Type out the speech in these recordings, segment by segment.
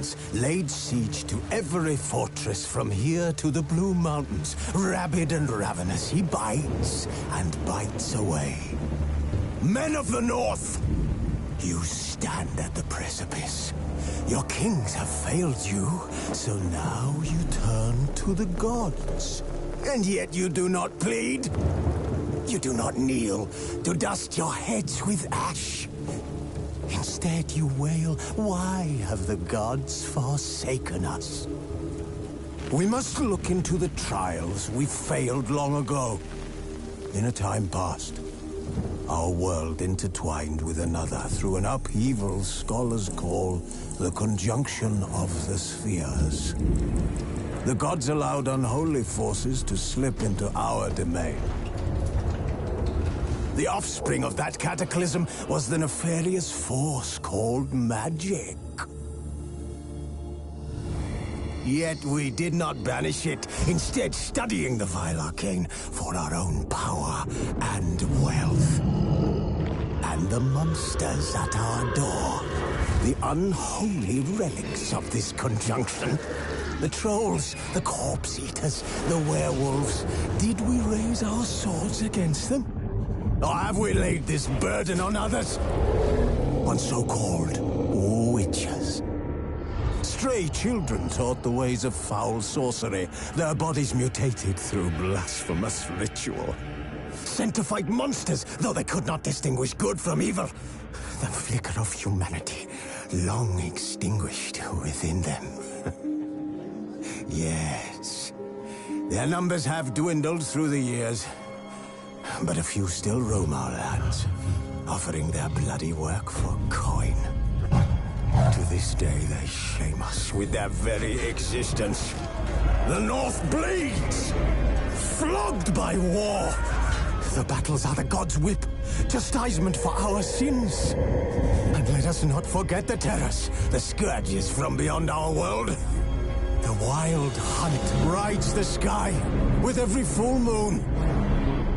rebels laid siege to every fortress from here to the Blue Mountains. Rabid and ravenous, he bites and bites away. Men of the North, you stand at the precipice. Your kings have failed you, so now you turn to the gods. And yet you do not plead. You do not kneel to dust your heads with ash. Instead you wail, why have the gods forsaken us? We must look into the trials we failed long ago. In a time past, our world intertwined with another through an upheaval scholars call the conjunction of the spheres. The gods allowed unholy forces to slip into our domain. The offspring of that cataclysm was the nefarious force called magic. Yet we did not banish it, instead studying the vile arcane for our own power and wealth. And the monsters at our door, the unholy relics of this conjunction. The trolls, the corpse-eaters, the werewolves. Did we raise our swords against them? Or have we laid this burden on others? On so-called witches. Stray children taught the ways of foul sorcery. Their bodies mutated through blasphemous ritual. Sent to fight monsters, though they could not distinguish good from evil. The flicker of humanity, long extinguished within them. Yes, their numbers have dwindled through the years. But a few still roam our lands, offering their bloody work for coin. To this day, they shame us with their very existence. The North bleeds, flogged by war. The battles are the gods' whip, chastisement for our sins. And let us not forget the terrors, the scourges from beyond our world. The wild hunt rides the sky with every full moon.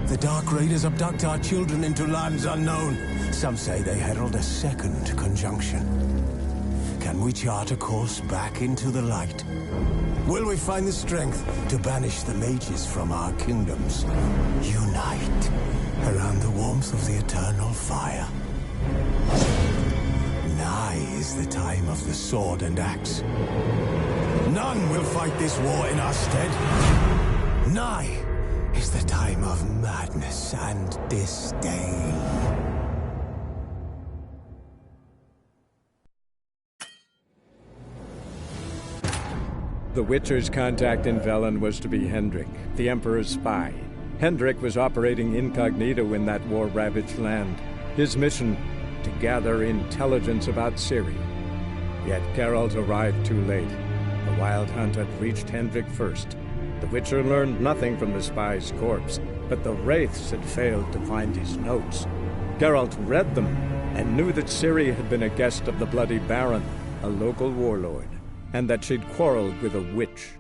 The Dark Raiders abduct our children into lands unknown. Some say they herald a second conjunction. Can we chart a course back into the light? Will we find the strength to banish the mages from our kingdoms? Unite around the warmth of the eternal fire. Nigh is the time of the sword and axe. None will fight this war in our stead. Nigh is the time of madness and disdain. The Witcher's contact in Velen was to be Hendrik, the Emperor's spy. Hendrik was operating incognito in that war-ravaged land. His mission, to gather intelligence about Ciri. Yet Geralt arrived too late. The Wild Hunt had reached Hendrik first. The Witcher learned nothing from the spy's corpse, but the Wraiths had failed to find his notes. Geralt read them, and knew that Ciri had been a guest of the Bloody Baron, a local warlord, and that she'd quarreled with a witch.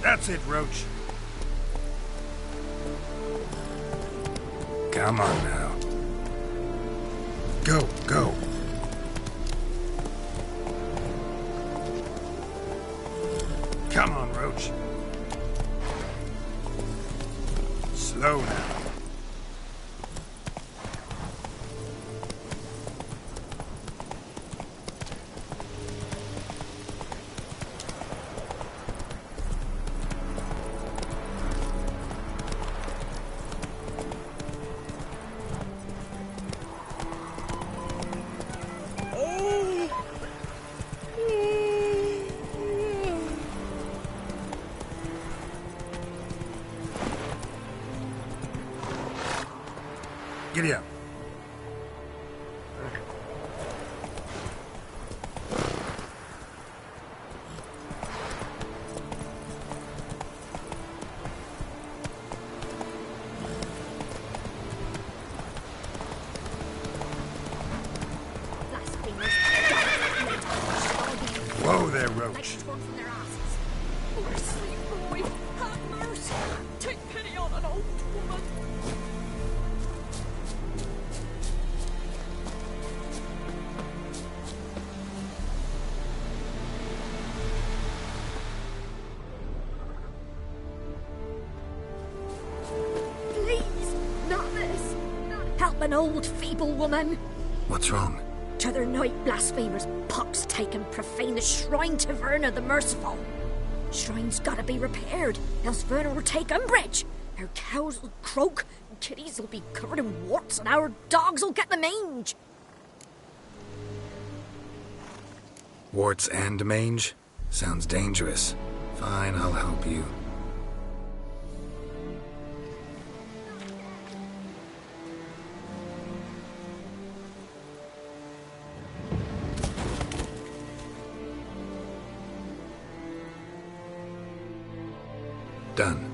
That's it, Roach. Come on now. Go, go. Come on, Roach. Slow now. Giddy up. Whoa there, Roach. Mercy, boy, have mercy. Take pity on an old woman. Please, not this. Help an old, feeble woman. What's wrong? T'other night, blasphemers, pox taken, profane the shrine to Verna the Merciful. Shrine's gotta be repaired, else Verna will take umbrage. Our cows will croak, kitties will be covered in warts, and our dogs will get the mange. Warts and mange? Sounds dangerous. Fine, I'll help you. Done.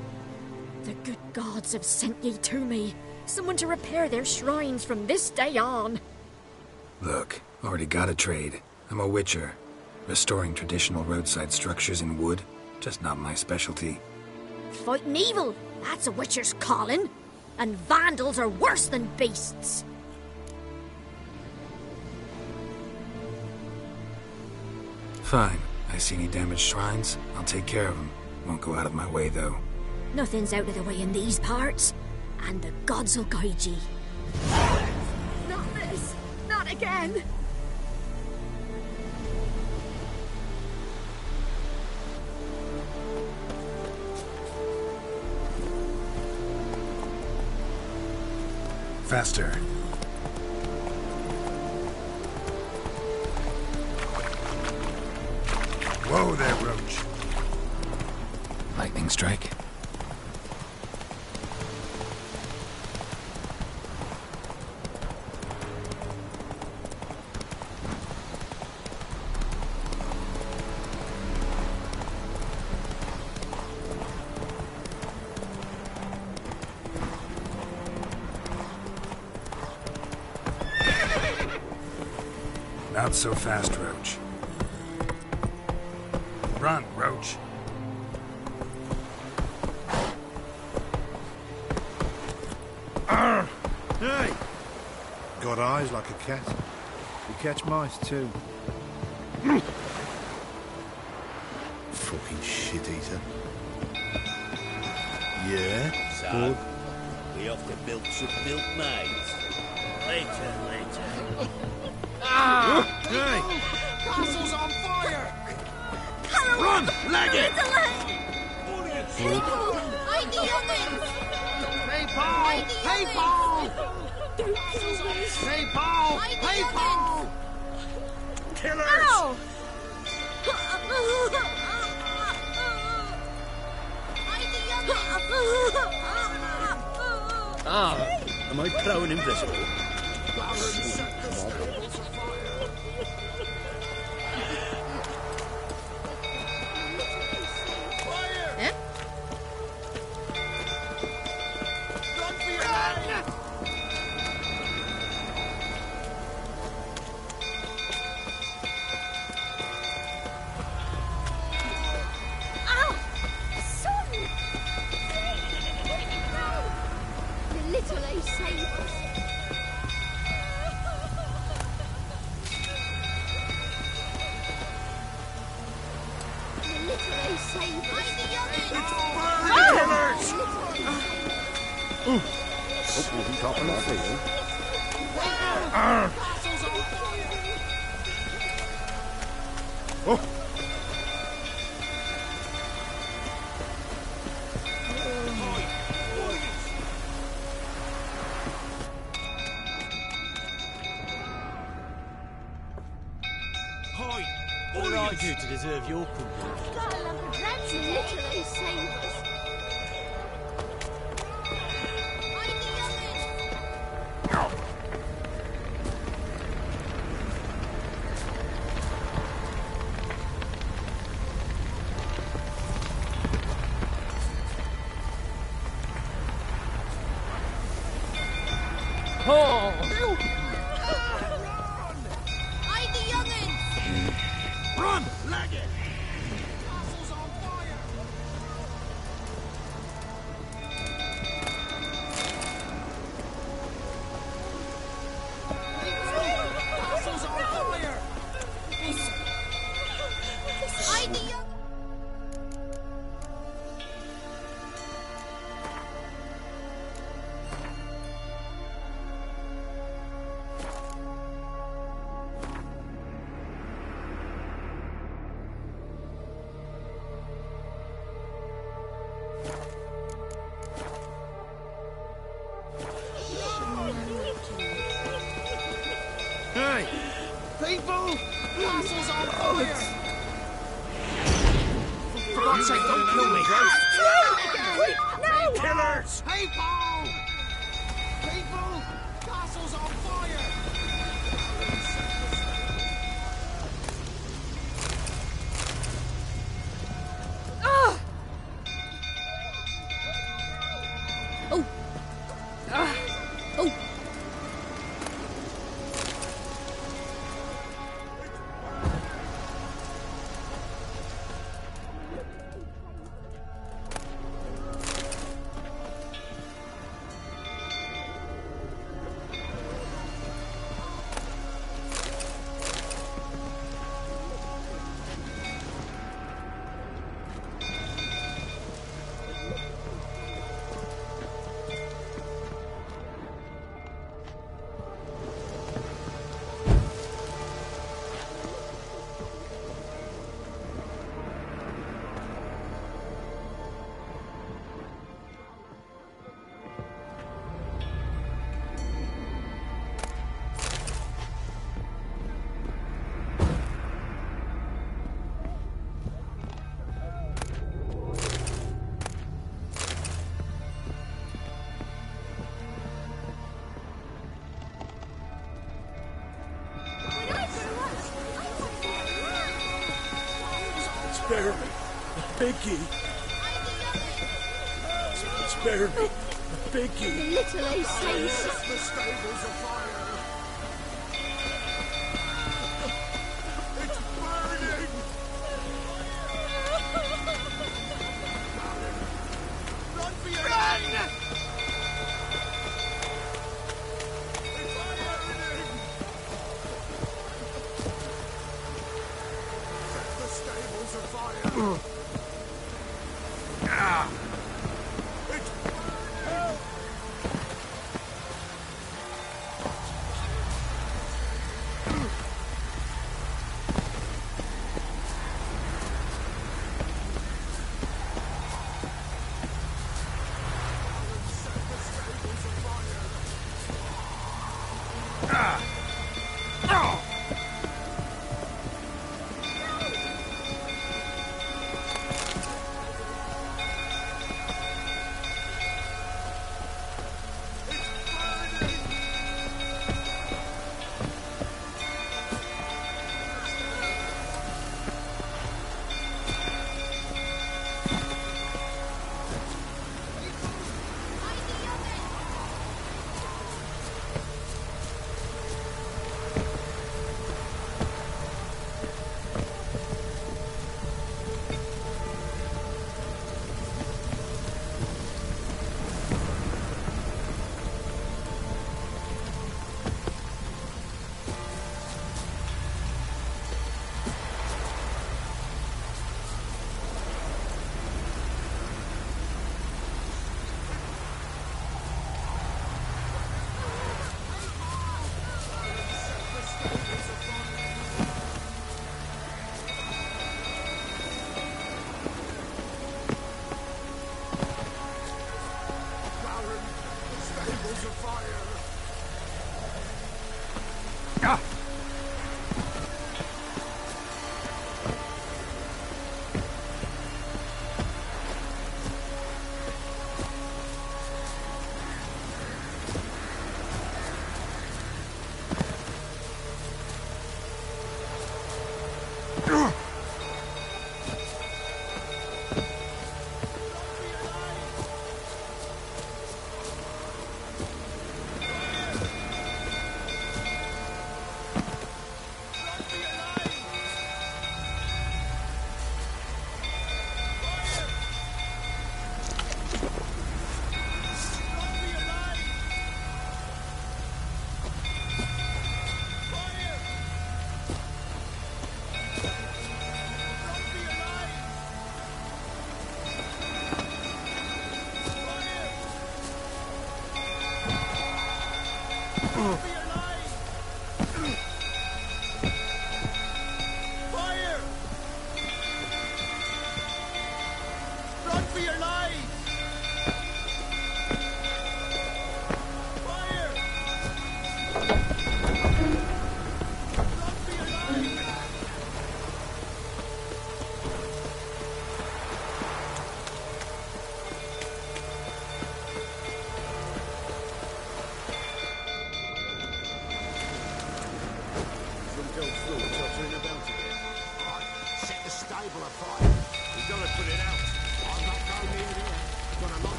The good gods have sent ye to me. Someone to repair their shrines from this day on. Look, already got a trade. I'm a witcher. Restoring traditional roadside structures in wood, just not my specialty. Fighting evil, that's a witcher's calling. And vandals are worse than beasts. Fine. I see any damaged shrines, I'll take care of them. Won't go out of my way, though. Nothing's out of the way in these parts. And the gods will guide ye. Not this! Not again! Faster. Whoa there, Roach. Lightning strike. Not so fast, Roach. Run, Roach. Hey! Got eyes like a cat. You catch mice too. Fucking shit eater. Yeah? So, we off to build some milkmaids. Later. Hey! Castle's on fire! Run! Leg it! People! Hide the youngins! Hey, Paul! Hey, Paul! Hey, Paul! Hey, Paul! Killers! Ow! Ah, am I prone invisible? Eh? Ow! Son! The little ace saved us. save us. What did I do to deserve your company? Got a lump of rats and literally save us. Hey! People! Castle's on fire! For God's sake, don't kill me! No! Killers! Hey, Paul! People! Castle's on fire! Spare me. Biggie. Spare me. Biggie. Literally save us. The stables are fire! It's burning! Run for your life! It's burning! The stables are fire! It's burning!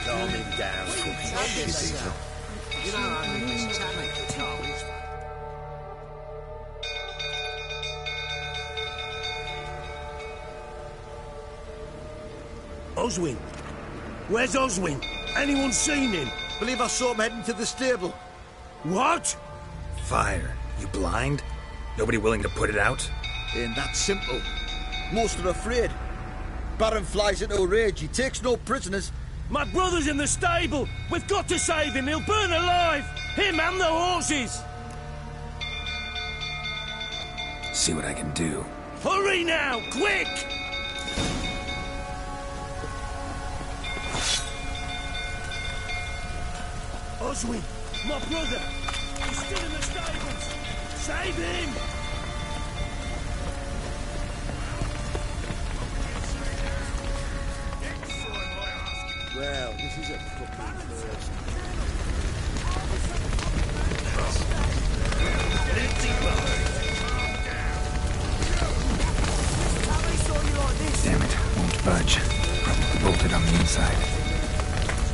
Calm him down. You know, I mean, this Tammy guitar is... Oswin? Where's Oswin? Anyone seen him? Believe I saw him heading to the stable. What? Fire. You blind? Nobody willing to put it out? Ain't that simple. Most are afraid. Baron flies into a rage. He takes no prisoners. My brother's in the stable. We've got to save him. He'll burn alive. Him and the horses. See what I can do. Hurry now, quick! Oswin, my brother. He's still in the stables. Save him! Well, this is a fucking first. Damn it, won't budge. Probably bolted on the inside.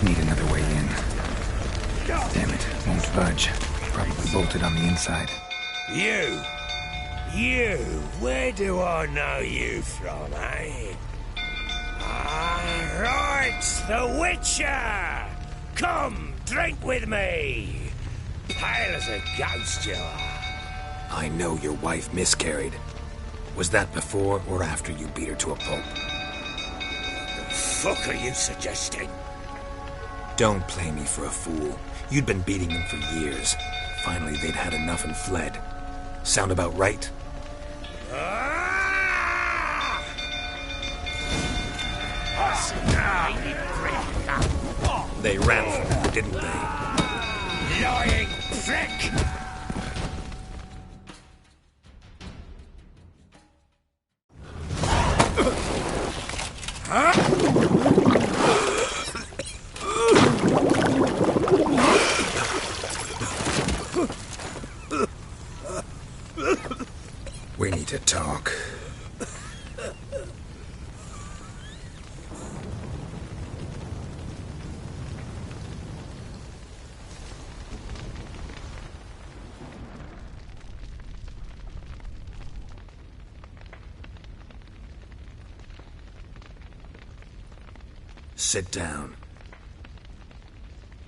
Need another way in. Damn it, won't budge. Probably bolted on the inside. You, where do I know you from, eh? Ah, right, the Witcher! Come, drink with me! Pale as a ghost you are. I know your wife miscarried. Was that before or after you beat her to a pulp? The fuck are you suggesting? Don't play me for a fool. You'd been beating them for years. Finally, they'd had enough and fled. Sound about right? They ran from you, didn't they? Lying prick! We need to talk. Sit down.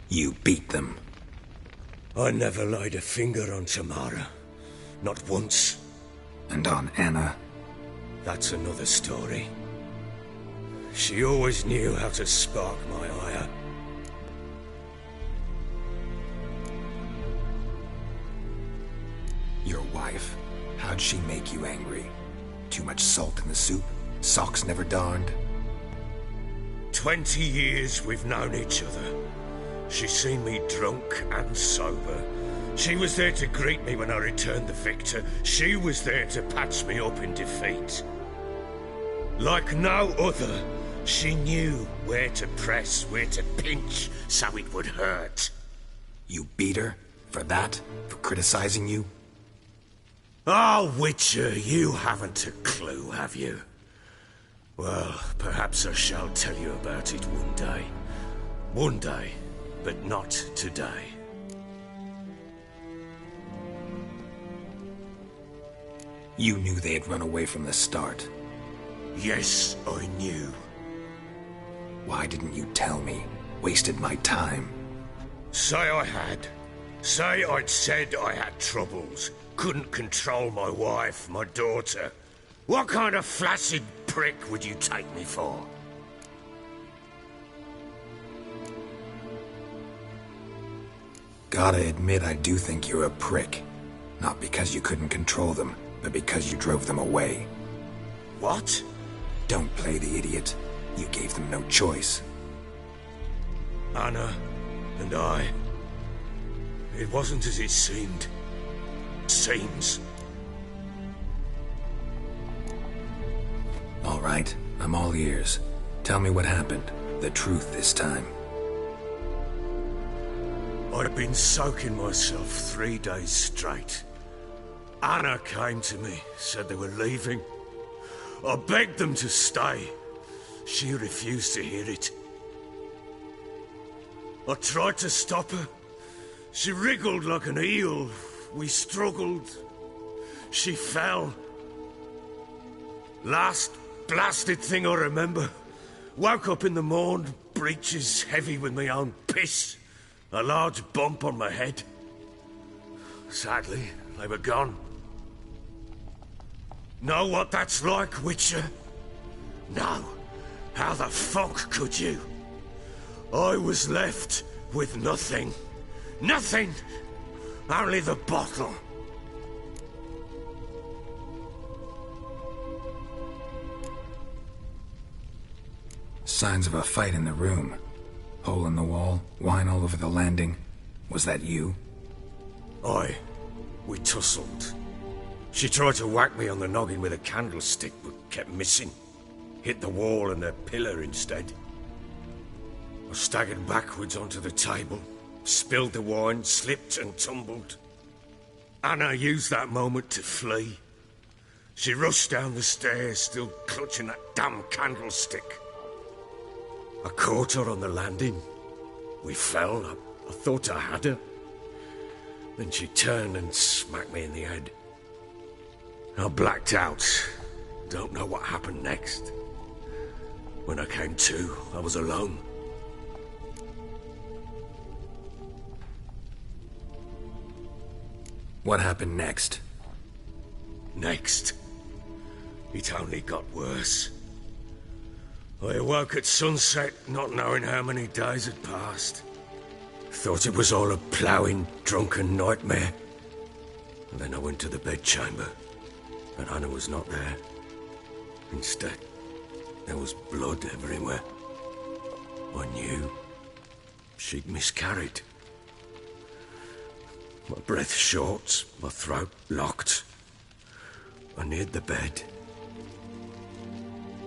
You beat them. I never laid a finger on Tamara. Not once. And on Anna? That's another story. She always knew how to spark my ire. Your wife? How'd she make you angry? Too much salt in the soup? Socks never darned? 20 years we've known each other. She's seen me drunk and sober. She was there to greet me when I returned the victor. She was there to patch me up in defeat. Like no other, she knew where to press, where to pinch, so it would hurt. You beat her? For that? For criticizing you? Oh, Witcher, you haven't a clue, have you? Well, perhaps I shall tell you about it one day. One day, but not today. You knew they had run away from the start. Yes, I knew. Why didn't you tell me? Wasted my time. Say I had. Say I'd said I had troubles. Couldn't control my wife, my daughter. What kind of flaccid prick would you take me for? Gotta admit, I do think you're a prick. Not because you couldn't control them, but because you drove them away. What? Don't play the idiot. You gave them no choice. Anna and I... It wasn't as it seemed. Seems. All right, I'm all ears. Tell me what happened. The truth this time. I'd been soaking myself 3 days straight. Anna came to me, said they were leaving. I begged them to stay. She refused to hear it. I tried to stop her. She wriggled like an eel. We struggled. She fell. Last blasted thing I remember. Woke up in the morn, breeches heavy with my own piss. A large bump on my head. Sadly, they were gone. Know what that's like, Witcher? No. How the fuck could you? I was left with nothing. Nothing! Only the bottle. Signs of a fight in the room. Hole in the wall, wine all over the landing. Was that you? Aye. We tussled. She tried to whack me on the noggin with a candlestick, but kept missing. Hit the wall and a pillar instead. I staggered backwards onto the table, spilled the wine, slipped and tumbled. Anna used that moment to flee. She rushed down the stairs, still clutching that damn candlestick. I caught her on the landing. We fell. I thought I had her. Then she turned and smacked me in the head. I blacked out. Don't know what happened next. When I came to, I was alone. What happened next? Next? It only got worse. I awoke at sunset, not knowing how many days had passed. Thought it was all a ploughing, drunken nightmare. And then I went to the bedchamber, and Anna was not there. Instead, there was blood everywhere. I knew she'd miscarried. My breath short, my throat locked. I neared the bed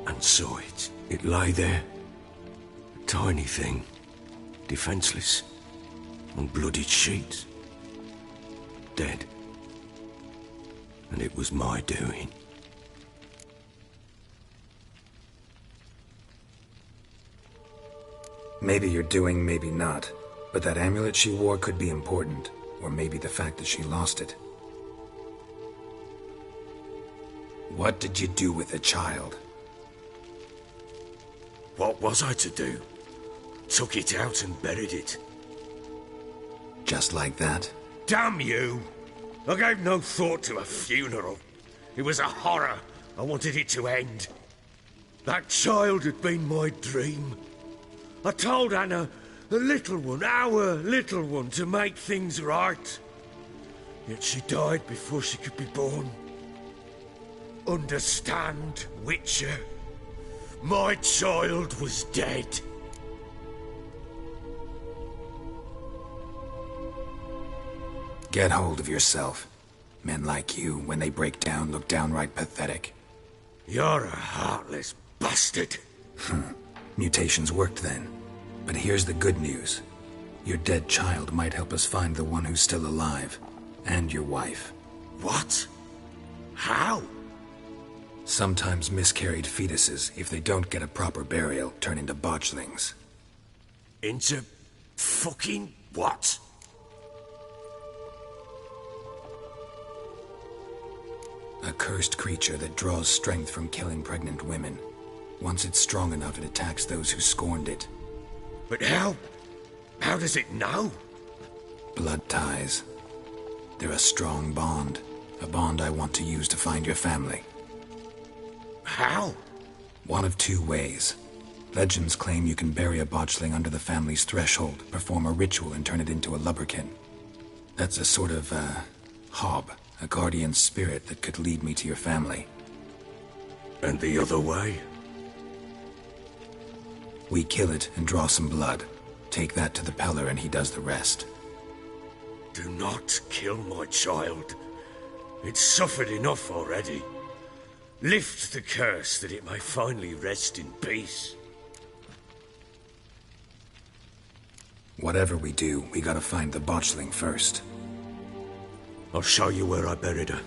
and saw it. It lay there, a tiny thing, defenseless, on bloodied sheets, dead. And it was my doing. Maybe you're doing, maybe not. But that amulet she wore could be important. Or maybe the fact that she lost it. What did you do with the child? What was I to do? Took it out and buried it. Just like that? Damn you! I gave no thought to a funeral. It was a horror. I wanted it to end. That child had been my dream. I told Anna, the little one, our little one, to make things right. Yet she died before she could be born. Understand, Witcher? My child was dead. Get hold of yourself. Men like you, when they break down, look downright pathetic. You're a heartless bastard. Mutations worked then. But here's the good news. Your dead child might help us find the one who's still alive. And your wife. What? How? Sometimes miscarried fetuses, if they don't get a proper burial, turn into botchlings. Into fucking what? A cursed creature that draws strength from killing pregnant women. Once it's strong enough, it attacks those who scorned it. But how? How does it know? Blood ties. They're a strong bond. A bond I want to use to find your family. How? One of two ways. Legends claim you can bury a botchling under the family's threshold, perform a ritual, and turn it into a lubberkin. That's a sort of, hob. A guardian spirit that could lead me to your family. And the other way? We kill it and draw some blood. Take that to the Peller and he does the rest. Do not kill my child. It's suffered enough already. Lift the curse that it may finally rest in peace. Whatever we do, we gotta find the botchling first. I'll show you where I buried her,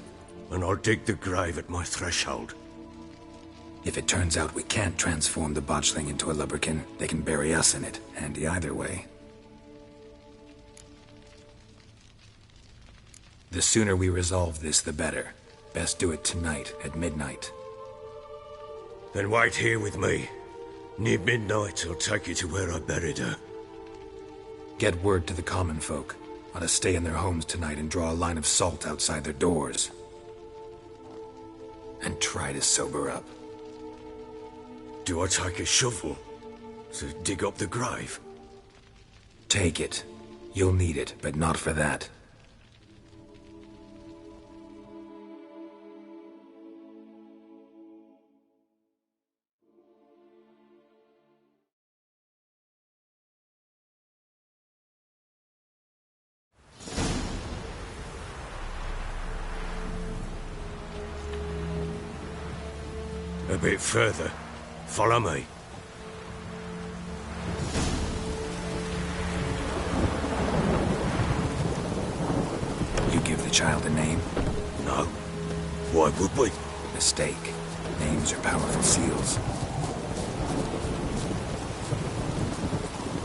and I'll dig the grave at my threshold. If it turns out we can't transform the botchling into a lubberkin, they can bury us in it. Handy either way. The sooner we resolve this, the better. Best do it tonight, at midnight. Then wait here with me. Near midnight, I'll take you to where I buried her. Get word to the common folk. Ought to stay in their homes tonight and draw a line of salt outside their doors. And try to sober up. Do I take a shovel to dig up the grave? Take it. You'll need it, but not for that. A bit further. Follow me. You give the child a name? No. Why would we? Mistake. Names are powerful seals.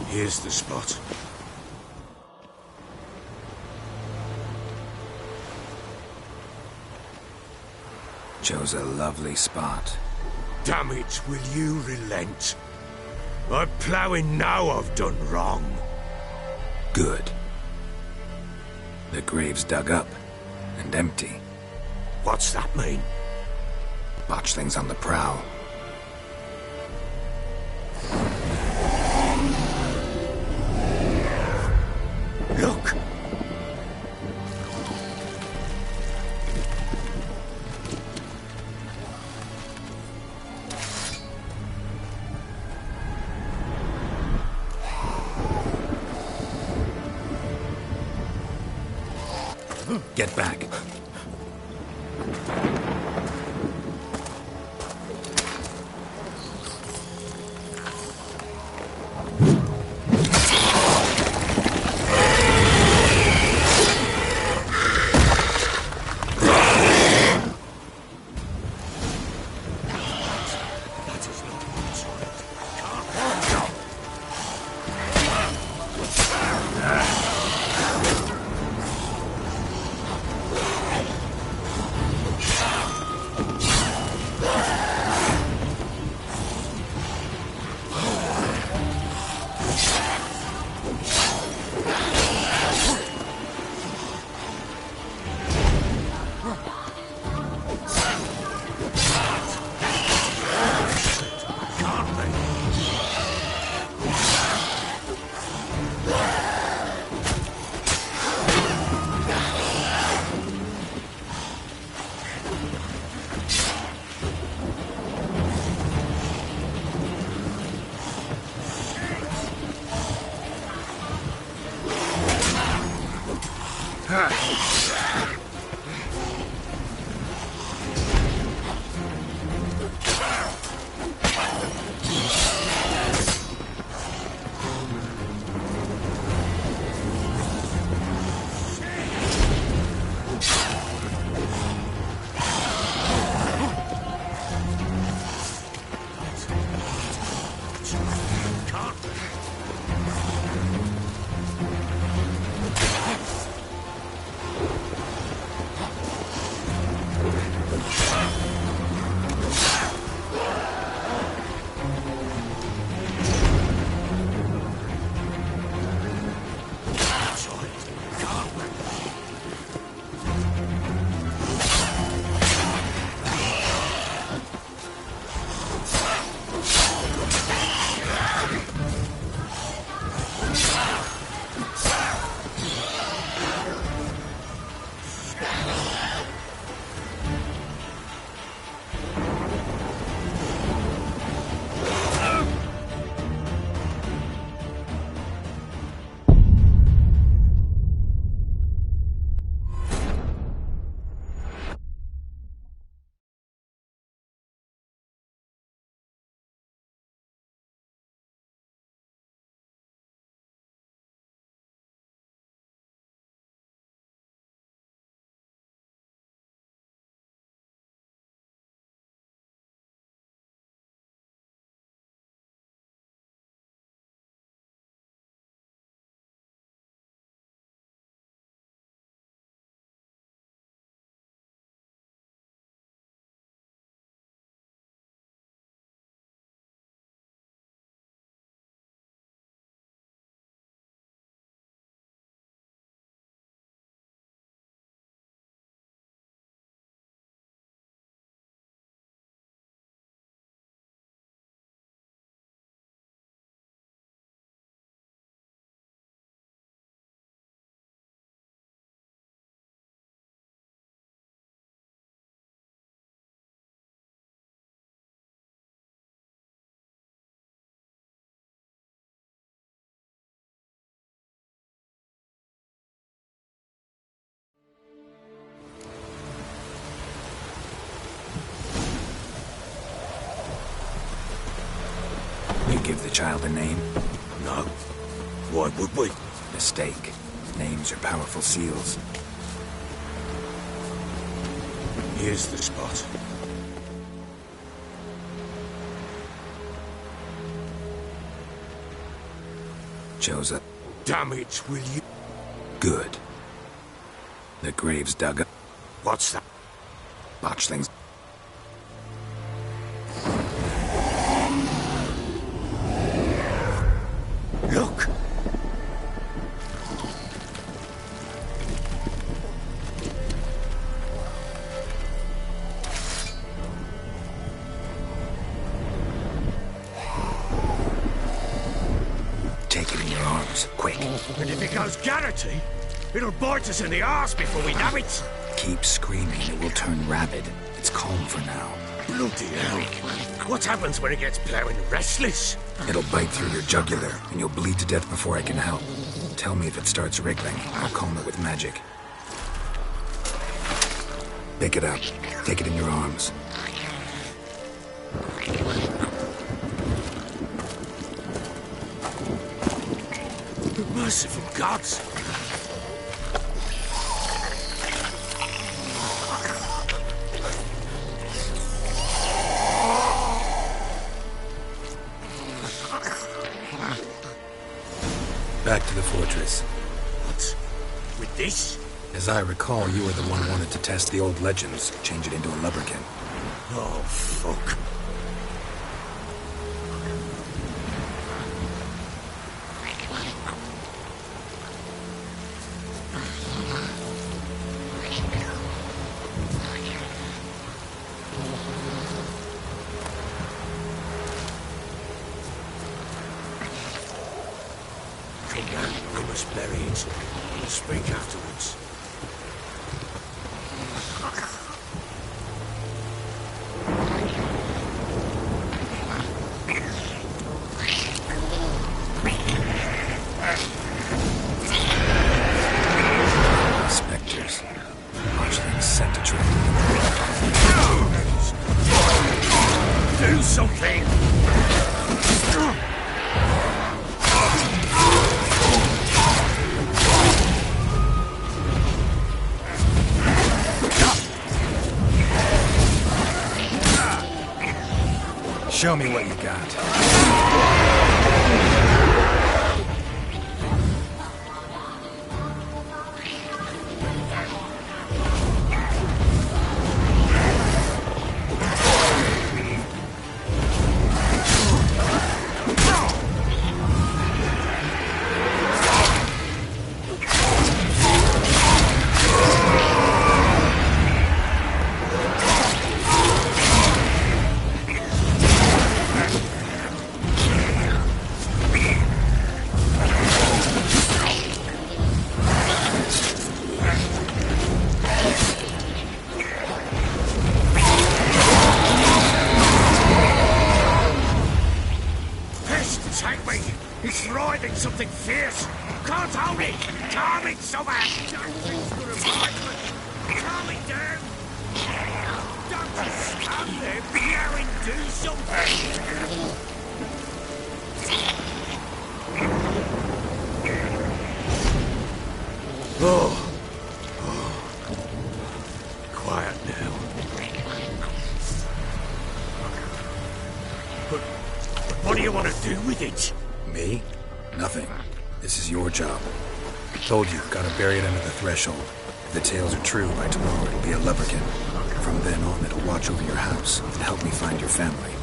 Here's the spot. Chose a lovely spot. Damn it, will you relent? I'm ploughing now I've done wrong. Good. The grave's dug up and empty. What's that mean? Botchling's on the prowl. Look! Get back. You give the child a name? No. Why would we? Mistake. Names are powerful seals. Here's the spot. Joseph. Damn it, will you? Good. The grave's dug up. What's that? Botchlings. Look! Take it in your arms, quick. And if it goes Garrity, it'll bite us in the arse before we know it. Keep screaming, it will turn rabid. It's calm for now. Bloody hell. What happens when it gets plowing restless? It'll bite through your jugular, and you'll bleed to death before I can help. Tell me if it starts wriggling. I'll calm it with magic. Pick it up. Take it in your arms. Merciful gods! Back to the fortress. What? With this? As I recall, you were the one who wanted to test the old legends, change it into a lubricant. Oh, fuck. Come down, we must bury it. We'll speak afterwards. Show me what you got. It's writhing something fierce. Can't hold it. Calm it somehow. Calm it down. Don't just stand there. Meow and do something. Oh. Quiet now. But what do you want to do with it? Me? Nothing. This is your job. I told you, gotta bury it under the threshold. If the tales are true, by tomorrow it'll be a leprechaun. From then on, it'll watch over your house and help me find your family.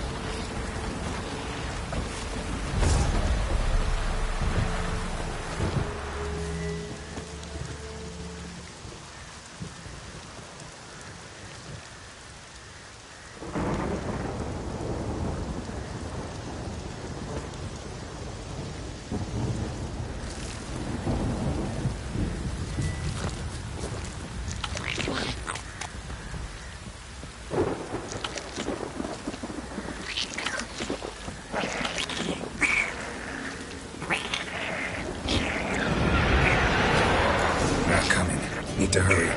Need to hurry.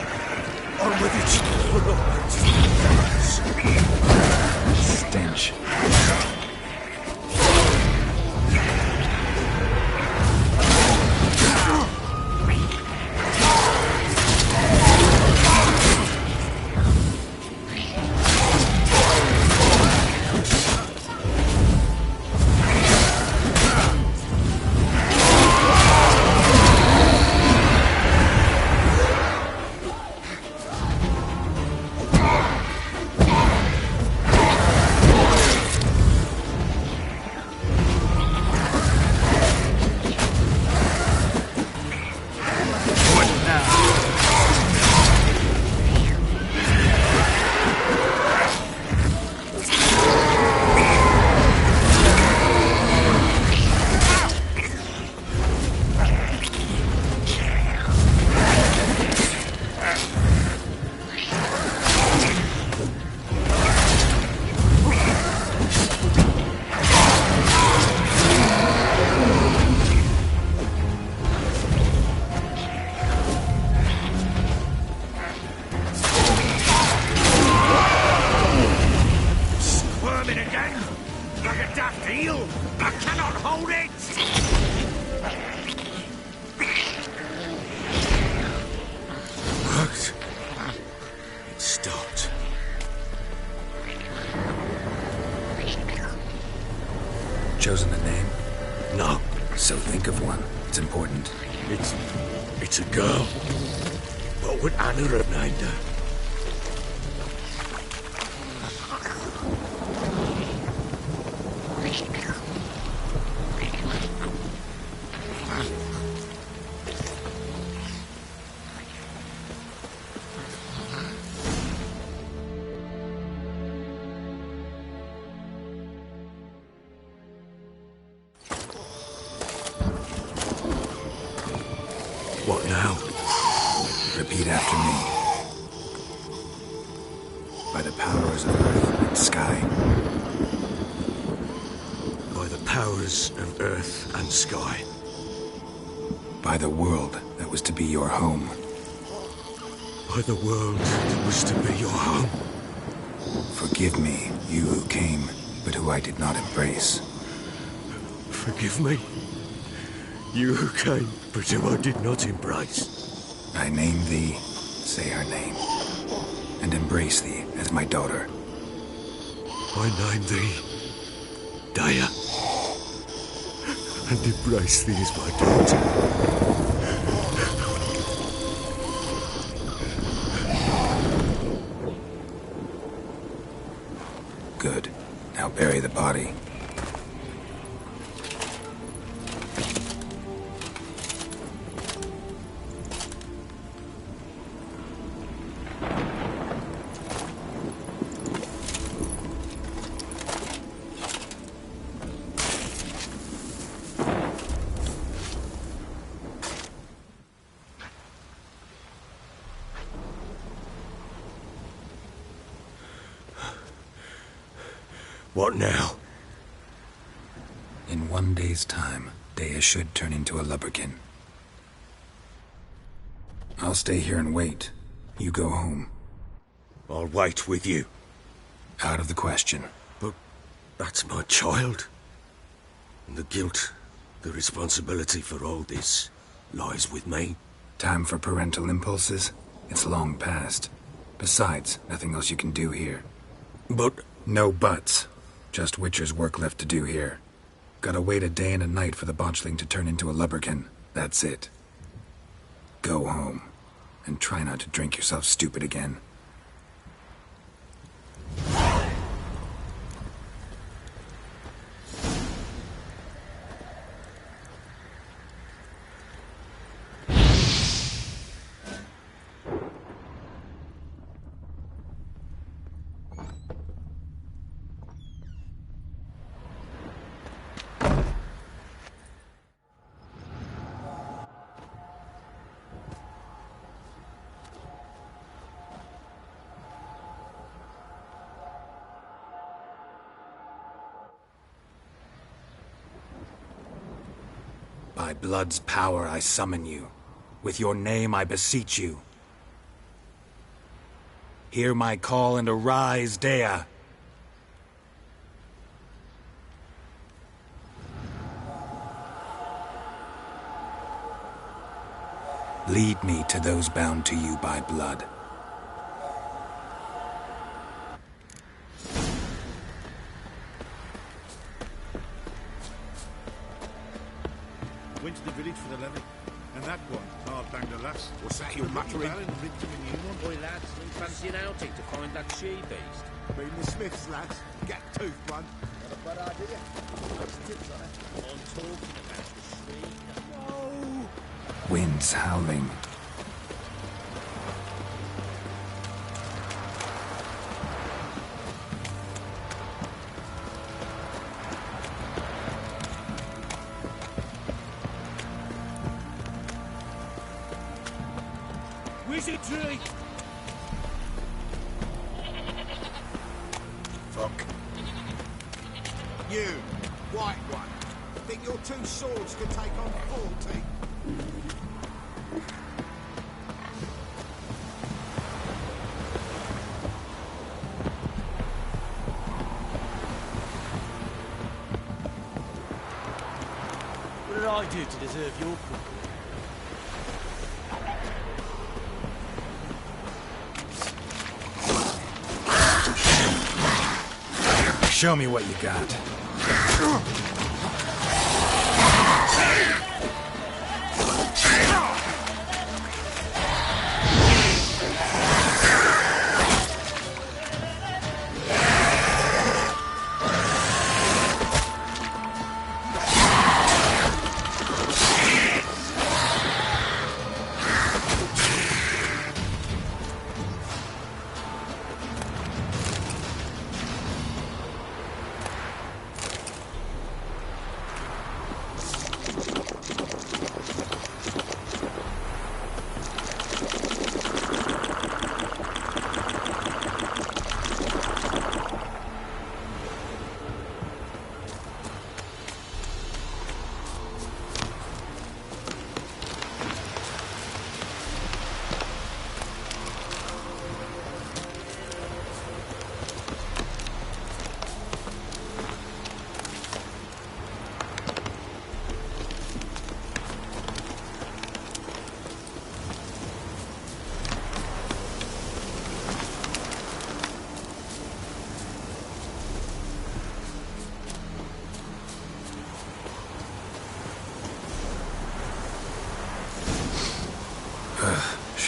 On with it. Stench. I cannot hold it! Worked. It stopped. Chosen a name? No. So think of one. It's important. It's a girl. What would Anna have named her? What now? Repeat after me. By the powers of earth and sky. By the powers of earth and sky. By the world that was to be your home. By the world that was to be your home. Forgive me, you who came, but who I did not embrace. Forgive me. You who came, but who I did not embrace. I name thee, say her name, and embrace thee as my daughter. I name thee, Daya. And embrace thee as my daughter. Good. Now bury the body. What now? In 1 day's time, Daya should turn into a lubberkin. I'll stay here and wait. You go home. I'll wait with you. Out of the question. But that's my child. And the guilt, the responsibility for all this lies with me. Time for parental impulses? It's long past. Besides, nothing else you can do here. But... No buts. Just Witcher's work left to do here. Gotta wait a day and a night for the botchling to turn into a lubberkin. That's it. Go home. And try not to drink yourself stupid again. By blood's power I summon you. With your name I beseech you. Hear my call and arise, Daya. Lead me to those bound to you by blood. Went to the village for the levy. And that one, hard banged a lass. What's that you're muttering? Boy, lads, we fancy an outing to find that she-beast. Been the Smiths, lads. Get toothed one. Not a bad idea. What's the tips on it? I'm talking about the she. No! Wind's howling. Wizardry! Fuck. You, white one. Think your two swords could take on 40? What did I do to deserve your company? Show me what you got.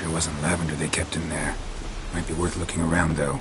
it wasn't lavender they kept in there. Might be worth looking around, though.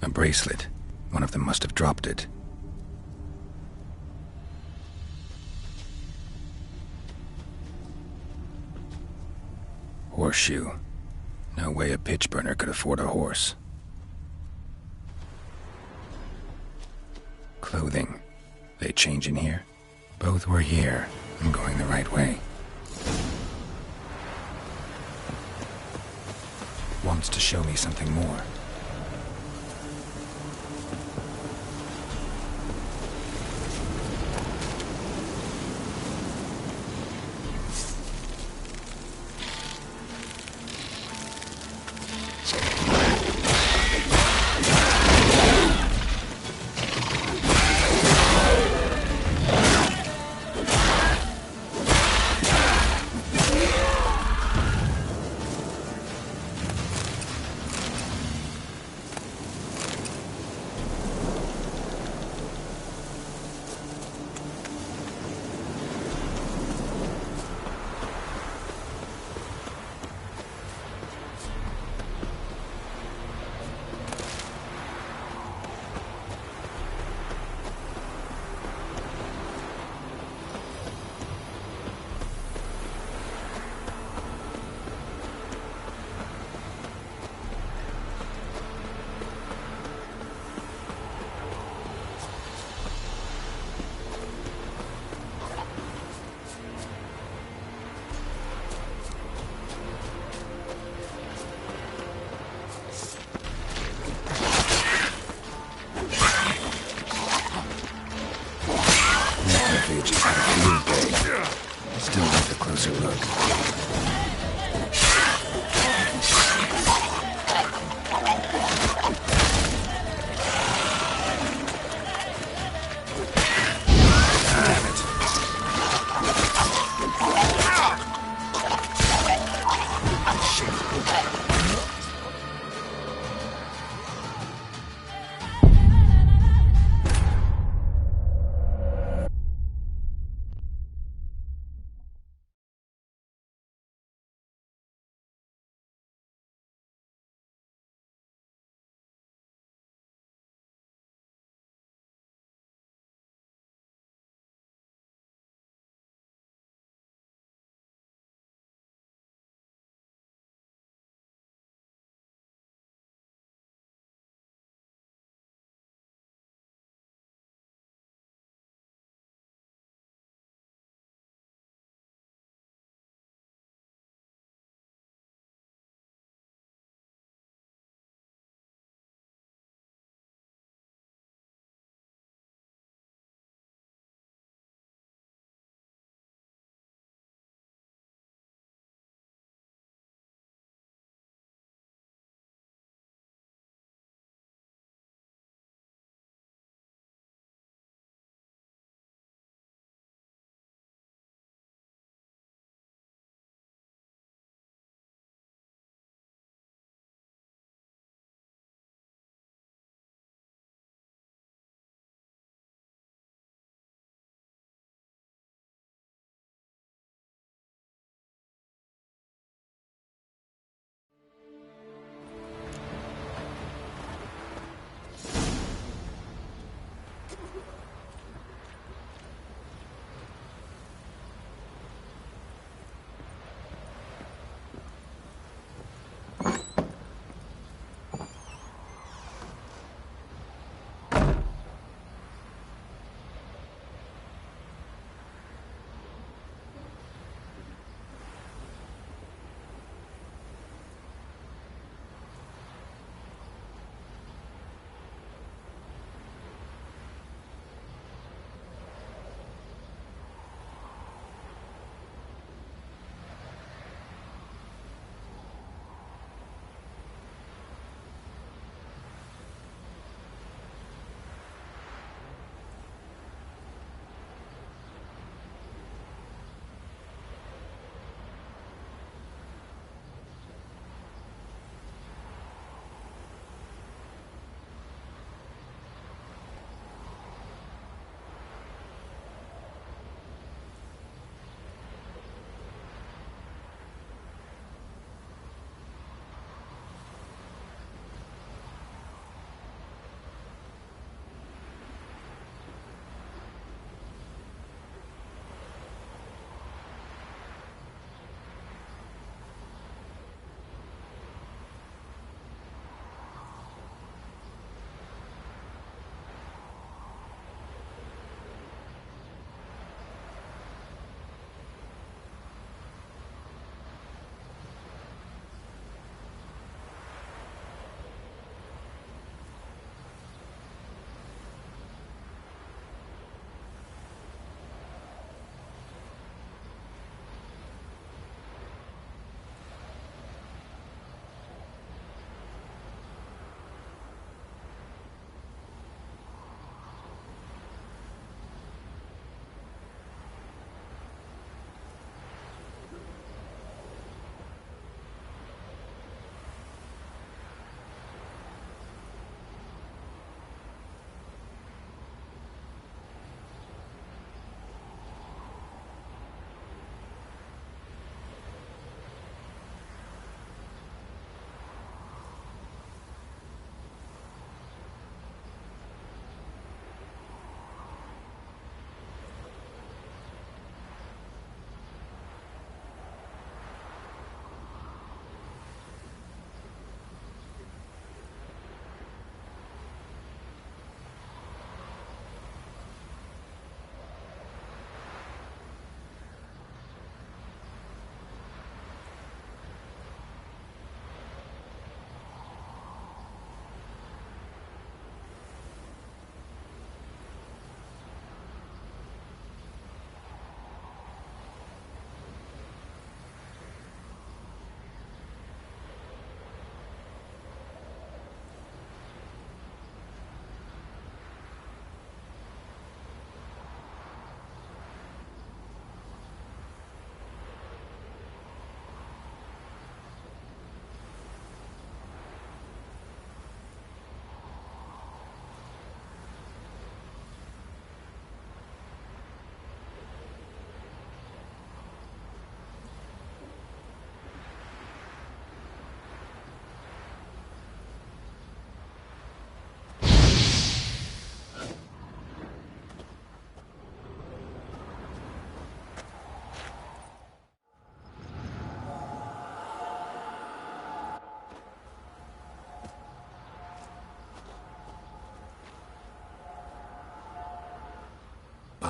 A bracelet. One of them must have dropped it. Horseshoe. No way a pitch burner could afford a horse. Clothing. They change in here? Both were here. I'm going the right way. Wants to show me something more. Still worth a closer look.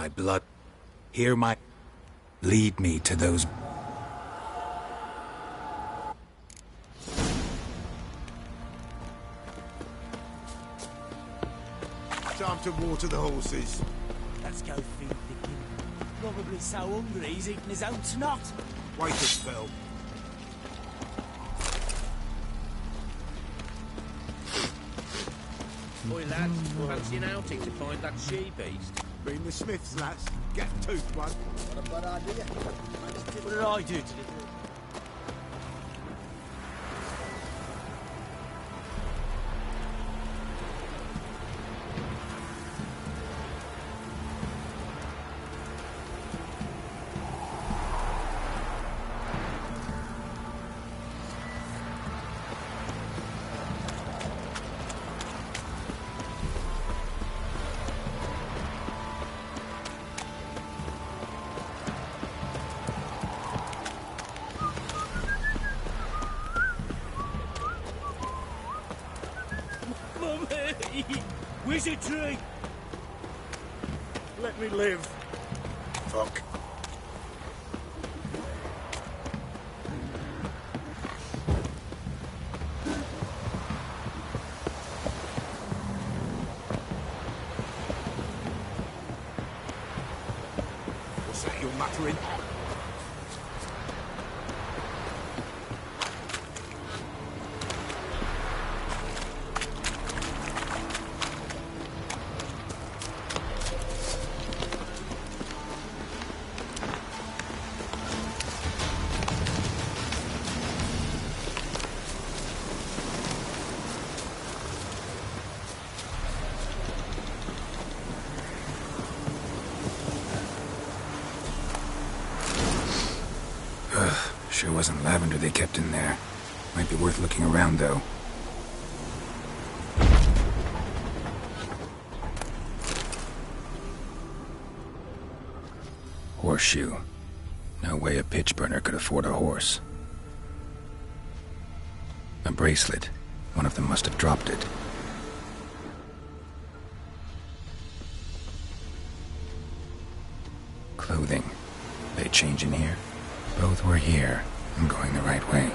my blood. Hear my... Lead me to those... Time to water the horses. Let's go feed the king. Probably so hungry he's eating his own snot. Wait a spell. Boy, lads, fancy an outing to find that she-beast? Bring the Smiths, lads. Get a toothed one. What a bad idea. What did I do to the... Wizardry! Let me live. Fuck. What's that you're muttering? Sure wasn't lavender they kept in there. Might be worth looking around, though. Horseshoe. No way a pitch burner could afford a horse. A bracelet. One of them must have dropped it. Clothing. They change in here? Both were here. I'm going the right way.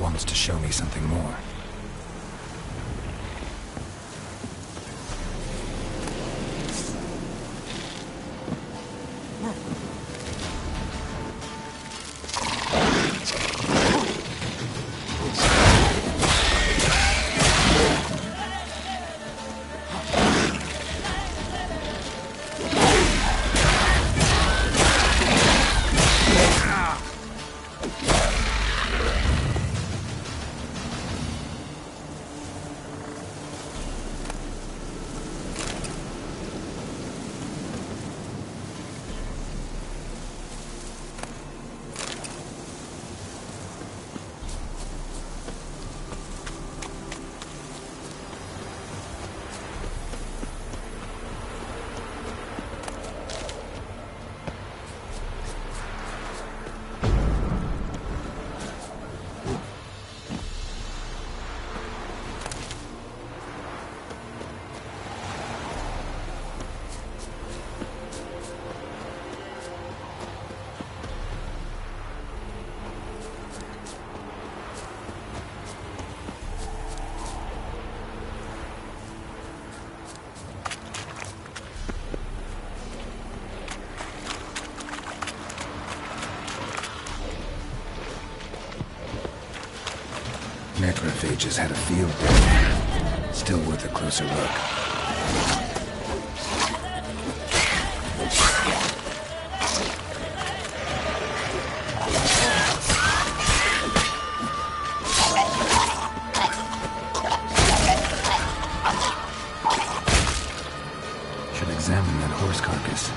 Wants to show me something more. Necrophages had a field day. Still worth a closer look. Should examine that horse carcass.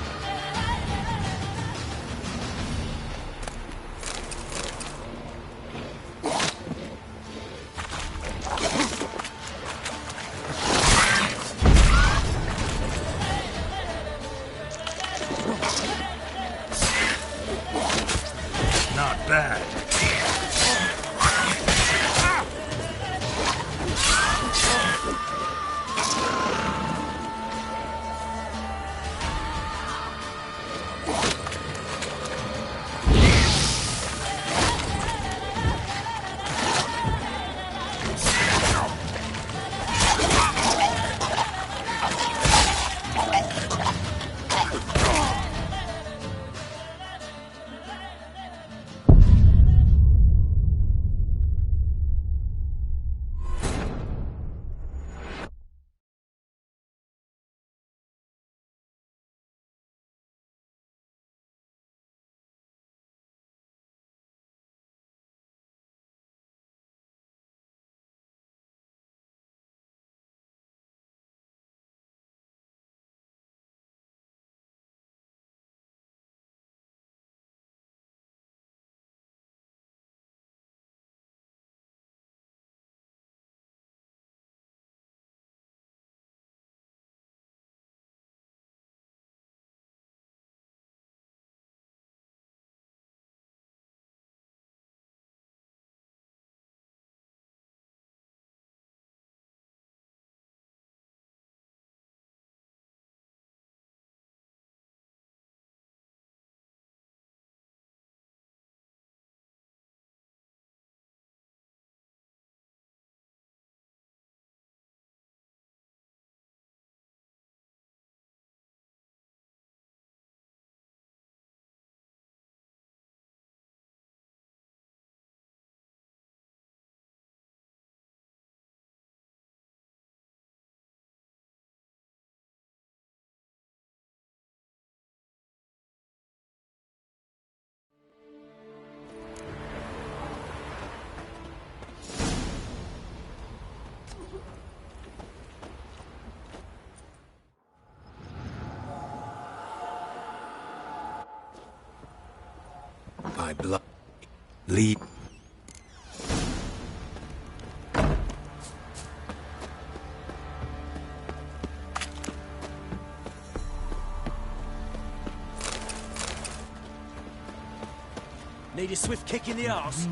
my blood. Leave. Need a swift kick in the arse.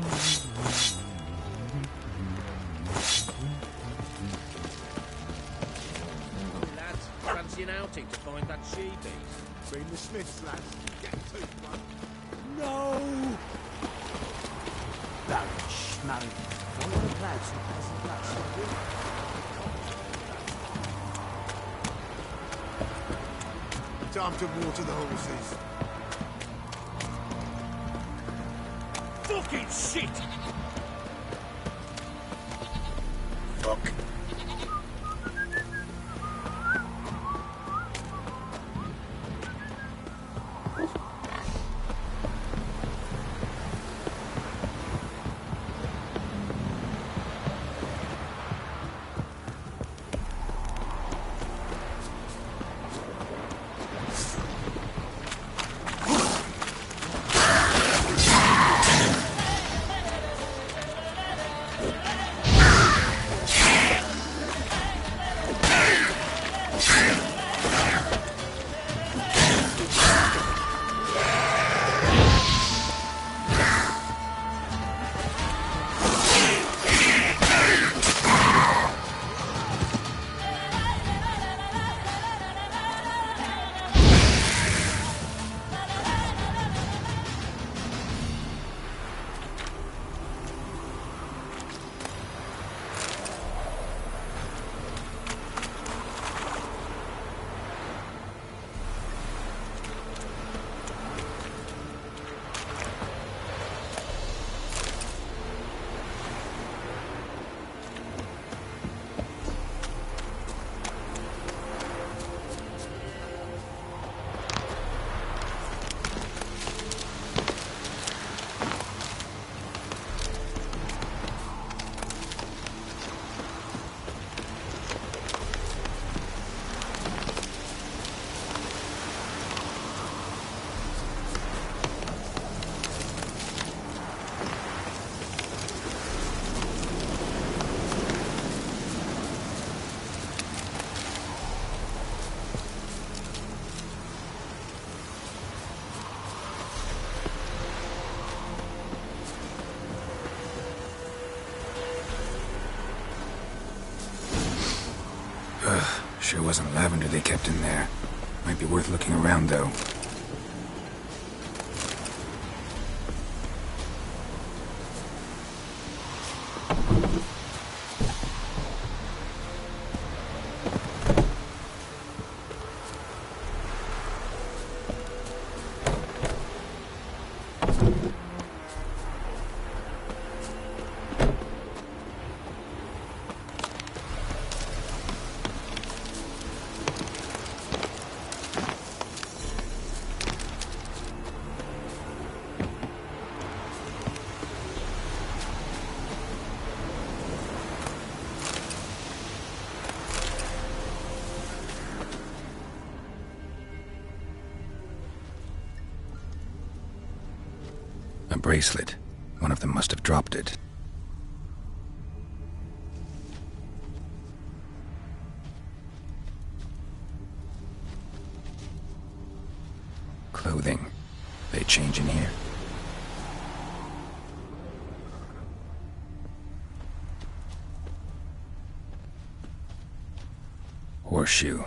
Lads, fancy an outing to find that sheepy? Bring the Smiths, lads. Get to it, man. No! Barrage, marry. Follow the plaids and pass the plats. Time to water the horses. Fucking shit! Fuck. Sure wasn't lavender they kept in there. Might be worth looking around, though. A bracelet. One of them must have dropped it. Clothing. They change in here. Horseshoe.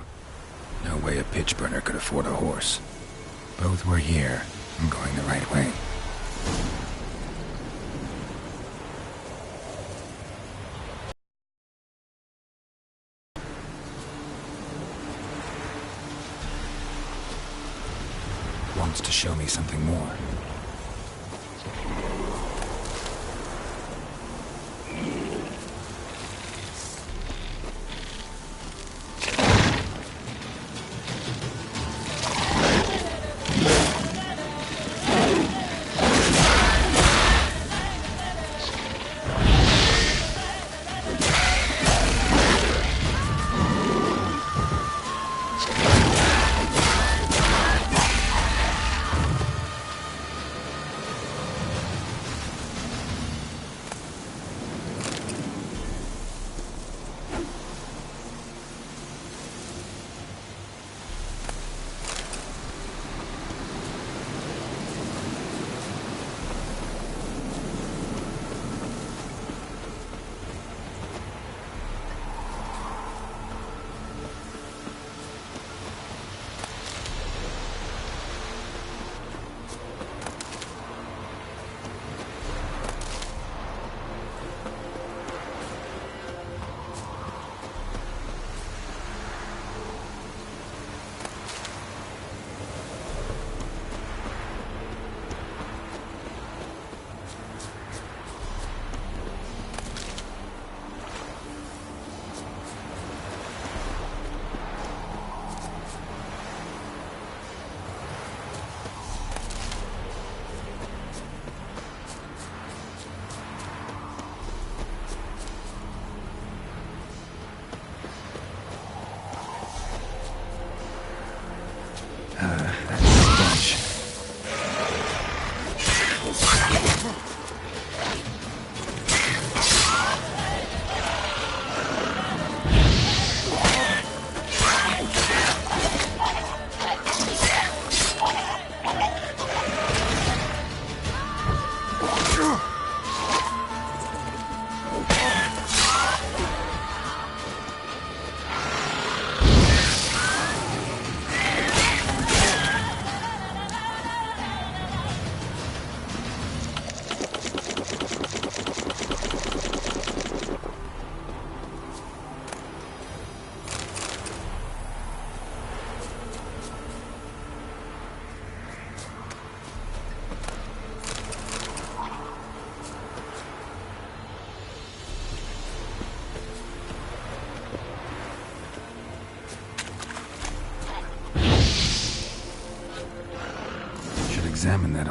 No way a pitch burner could afford a horse. Both were here. I'm going the right way. Wants to show me something more.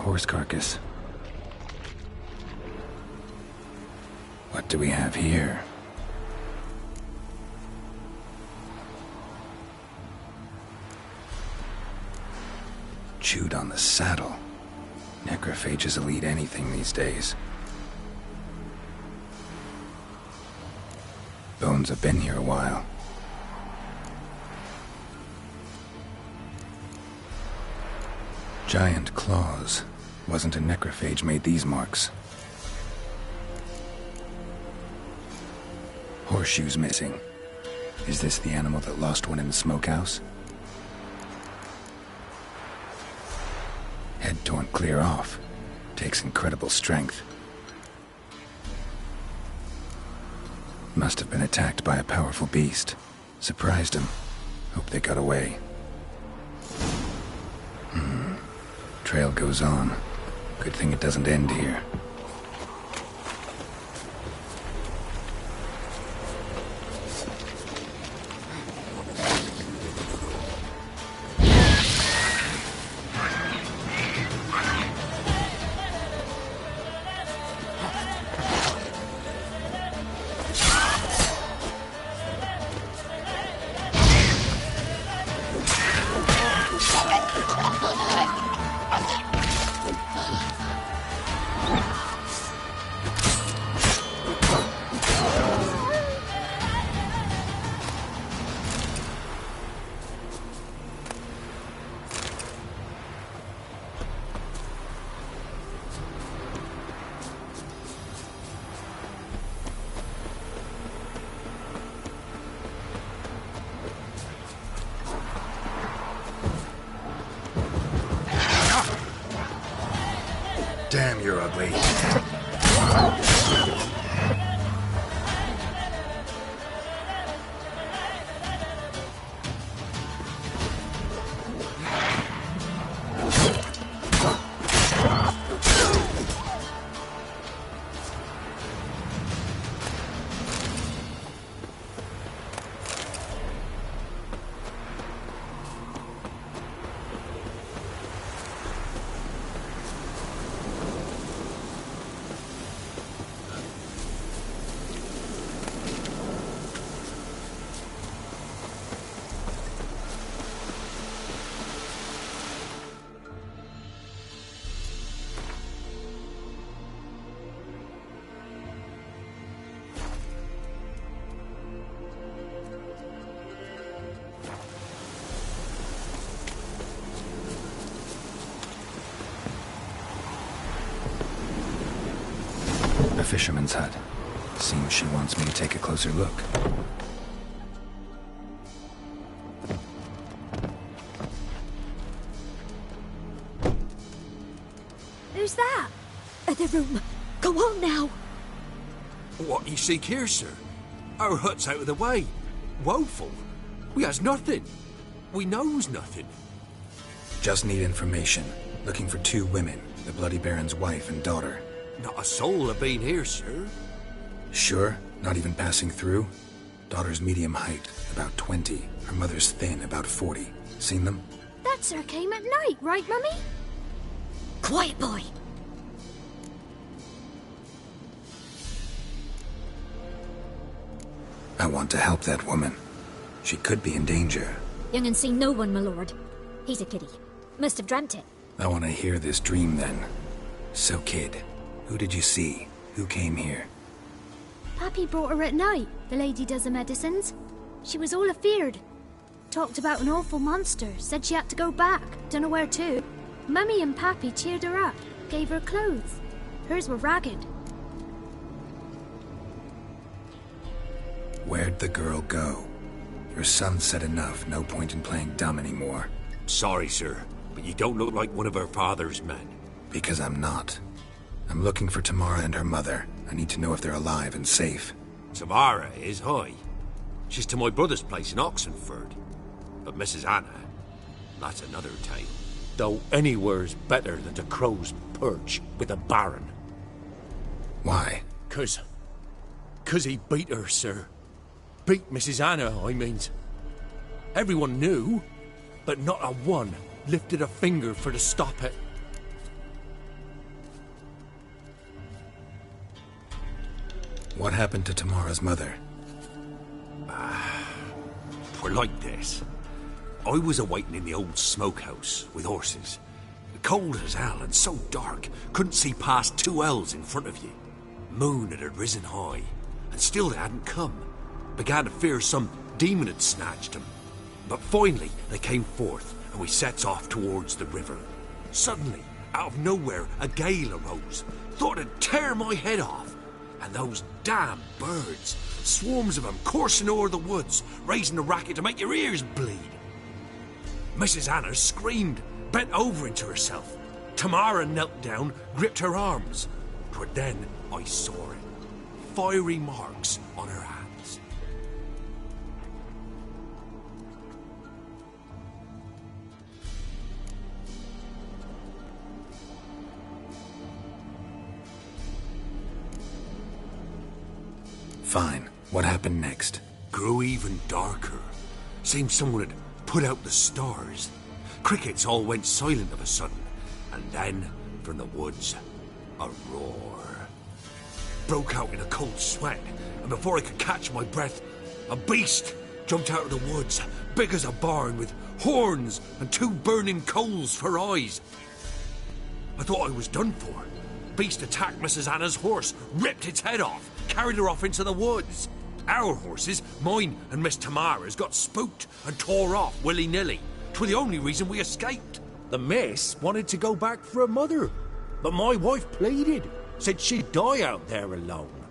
horse carcass. What do we have here? Chewed on the saddle. Necrophages will eat anything these days. Bones have been here a while. Giant claws. Wasn't a necrophage made these marks. Horseshoes missing. Is this the animal that lost one in the smokehouse? Head torn clear off. Takes incredible strength. Must have been attacked by a powerful beast. Surprised him. Hope they got away. Trail goes on. Good thing it doesn't end here. Damn, you're ugly. A fisherman's hut. Seems she wants me to take a closer look. Who's that? The room. Go on now. What you seek here, sir? Our hut's out of the way. Woeful. We has nothing. We knows nothing. Just need information. Looking for 2 women, the Bloody Baron's wife and daughter. Not a soul have been here, sir. Sure? Not even passing through? Daughter's medium height, about 20. Her mother's thin, about 40. Seen them? That sir came at night, right, Mummy? Quiet, boy. I want to help that woman. She could be in danger. Young and seen no one, my lord. He's a kiddie. Must have dreamt it. I want to hear this dream then. So, kid, who did you see? Who came here? Pappy brought her at night. The lady does the medicines. She was all afeared. Talked about an awful monster. Said she had to go back. Dunno where to. Mummy and Pappy cheered her up. Gave her clothes. Hers were ragged. Where'd the girl go? Your son said enough. No point in playing dumb anymore. Sorry, sir, but you don't look like one of her father's men. Because I'm not. I'm looking for Tamara and her mother. I need to know if they're alive and safe. Tamara is, hi. She's to my brother's place in Oxenford. But Mrs. Anna, that's another tale. Though anywhere's better than to Crow's Perch with a baron. Why? 'Cause he beat her, sir. Beat Mrs. Anna, I means. Everyone knew, but not a one lifted a finger for to stop it. What happened to Tamara's mother? We're like this. I was awaiting in the old smokehouse with horses. Cold as hell and so dark, couldn't see past 2 ells in front of you. Moon had risen high, and still they hadn't come. Began to fear some demon had snatched them. But finally they came forth, and we sets off towards the river. Suddenly, out of nowhere, a gale arose. Thought it'd tear my head off. And those damn birds, swarms of them coursing o'er the woods, raising a racket to make your ears bleed. Mrs. Anna screamed, bent over into herself. Tamara knelt down, gripped her arms. 'Twere then I saw it. Fiery marks on her hands. Fine. What happened next? Grew even darker. Seemed someone had put out the stars. Crickets all went silent of a sudden, and then, from the woods, a roar. Broke out in a cold sweat, and before I could catch my breath, a beast jumped out of the woods, big as a barn, with horns and 2 burning coals for eyes. I thought I was done for. Beast attacked Mrs. Anna's horse, ripped its head off, carried her off into the woods. Our horses, mine and Miss Tamara's, got spooked and tore off willy-nilly. 'Twere the only reason we escaped. The miss wanted to go back for her mother, but my wife pleaded, said she'd die out there alone.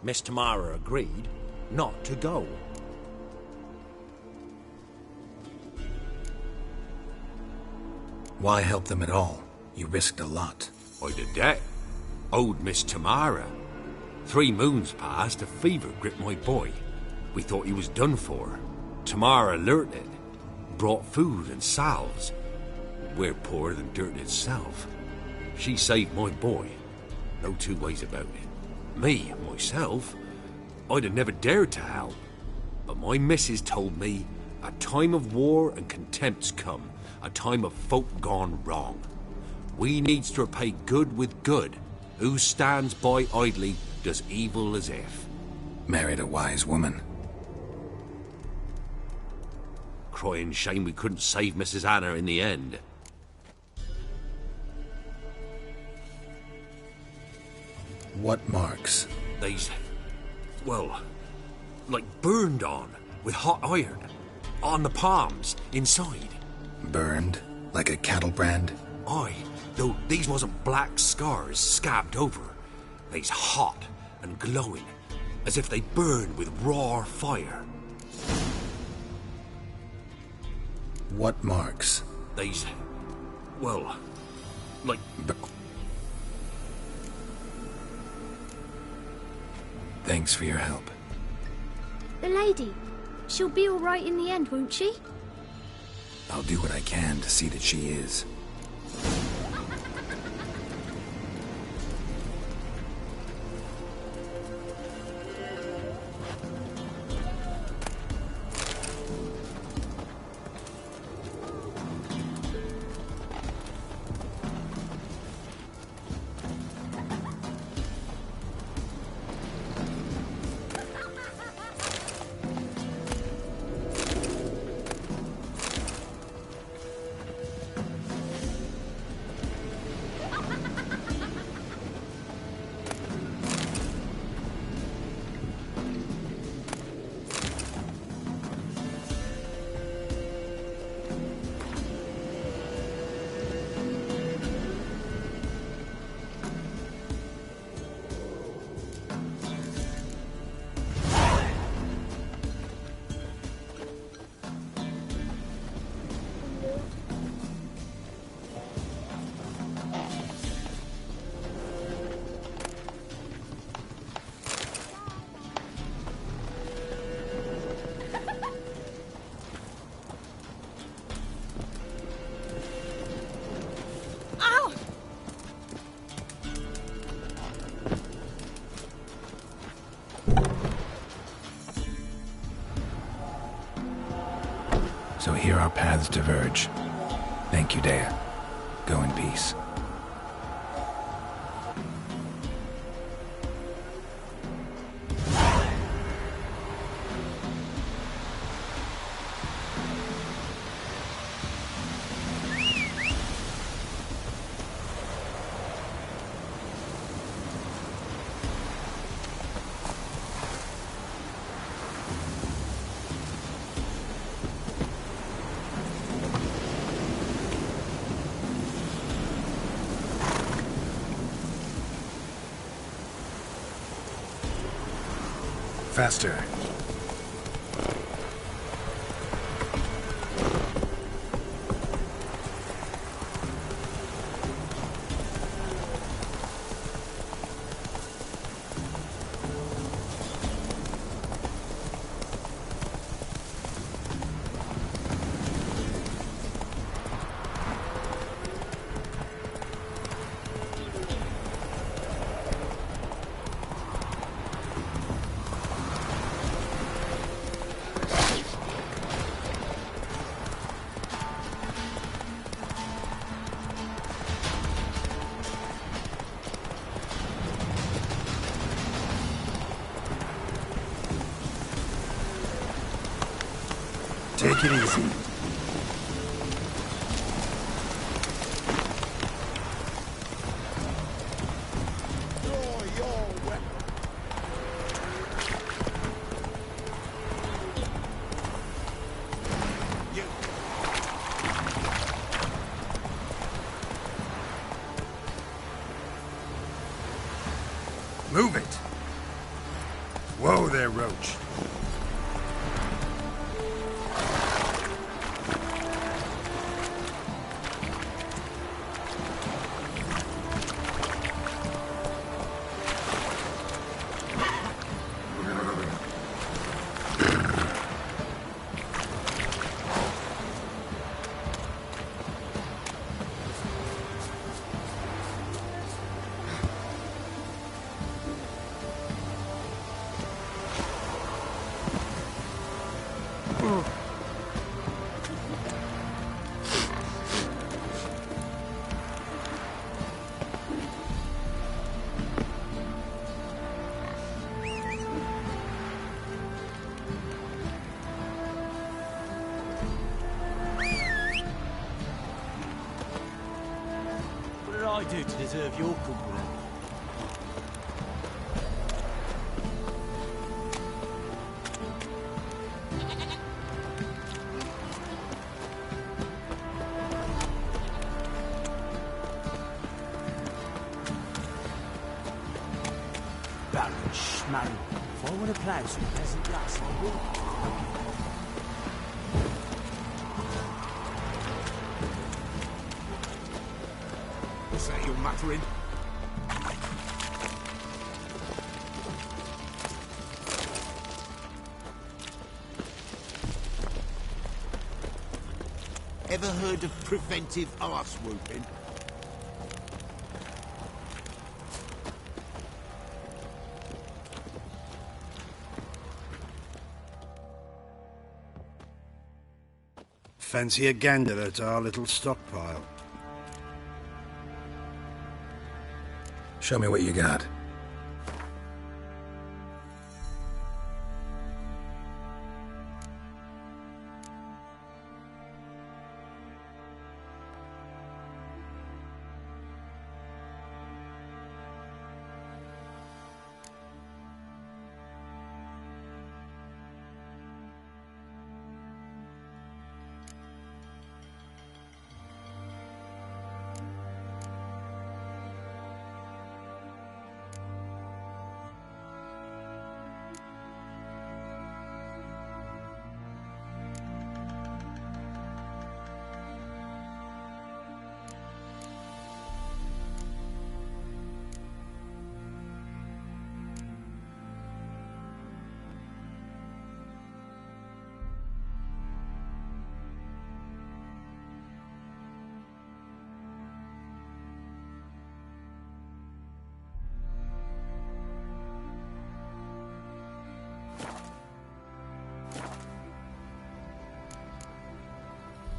Miss Tamara agreed not to go. Why help them at all? You risked a lot. I did that. Owed Miss Tamara. 3 moons passed, a fever gripped my boy. We thought he was done for. Tamara alerted, brought food and salves. We're poorer than dirt itself. She saved my boy. No 2 ways about it. Me, myself, I'd have never dared to help. But my missus told me a time of war and contempt's come, a time of folk gone wrong. We needs to repay good with good. Who stands by idly does evil as if. Married a wise woman. Crying shame we couldn't save Mrs. Anna in the end. What marks? They's, well, like burned on with hot iron. On the palms, inside. Burned? Like a cattle brand? Aye, though these wasn't black scars scabbed over. They's hot and glowing, as if they burned with raw fire. What marks? They's, well, like... Thanks for your help. The lady, she'll be all right in the end, won't she? I'll do what I can to see that she is. So here our paths diverge. Thank you, Dea. Go in peace. Faster. Take it easy. Move it! Whoa there, Roach. What did I do to deserve your company? Baron Schmarrow. If I want to play some peasant lass, I will. What's that you're muttering? Ever heard of preventive arse whooping? Fancy a gander at our little stockpile? Show me what you got.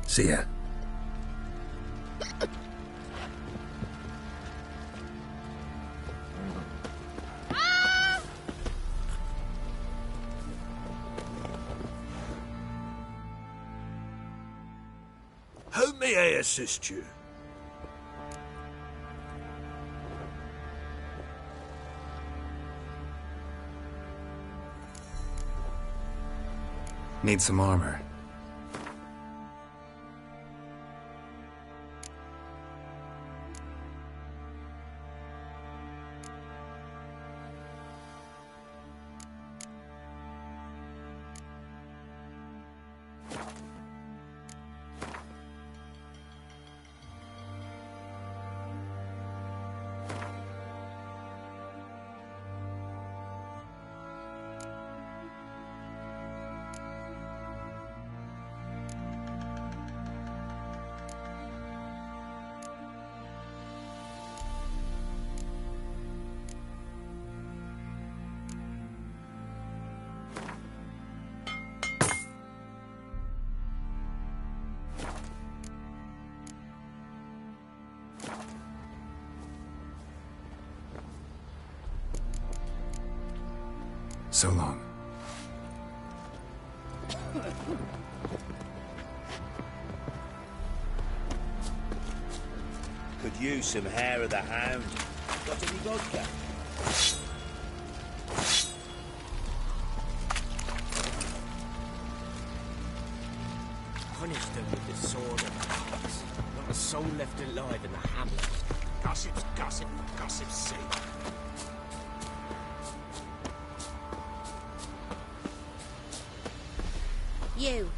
See ya. How may I assist you? Need some armor. So long. Could use some hair of the hound. Got any vodka? Punish them with the sword and the axe. Not a soul left alive in the hamlet. Gossip's gossip, gossip's sake. You,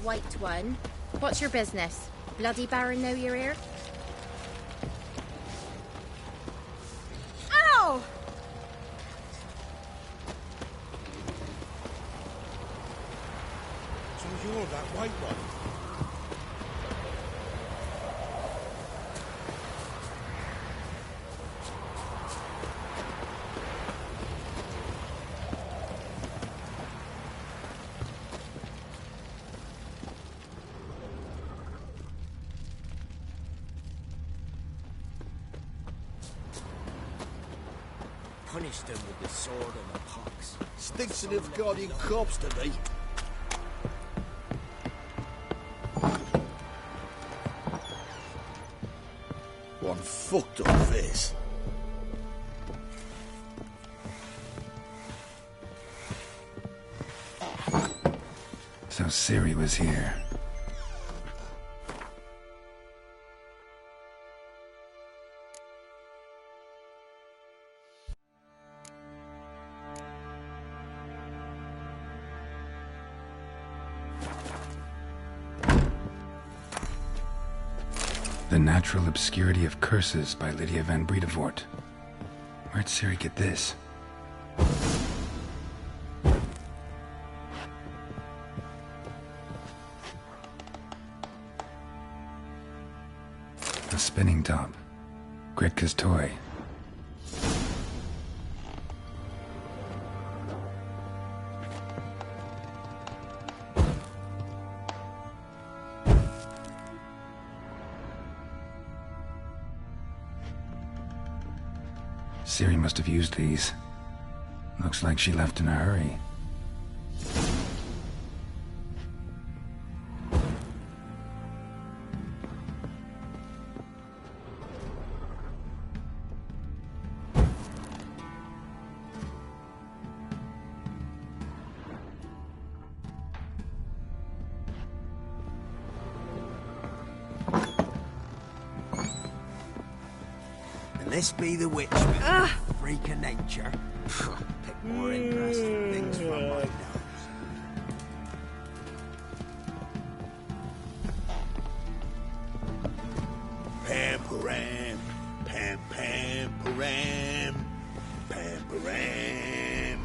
white one. What's your business? Bloody Baron know you're here? Ow! So you're that white one? Punish them with the sword and the pox. Stinks of Nilfgaardian corpse to me. One fucked up face. So Ciri was here. The Natural Obscurity of Curses by Lydia van Bredevoort. Where'd Ciri get this? A spinning top. Gretka's toy. Ciri must have used these. Looks like she left in a hurry. This be the witch, freak of nature. Pick more interesting things from my nose. Pam-param, pam-pam-param, pam-param.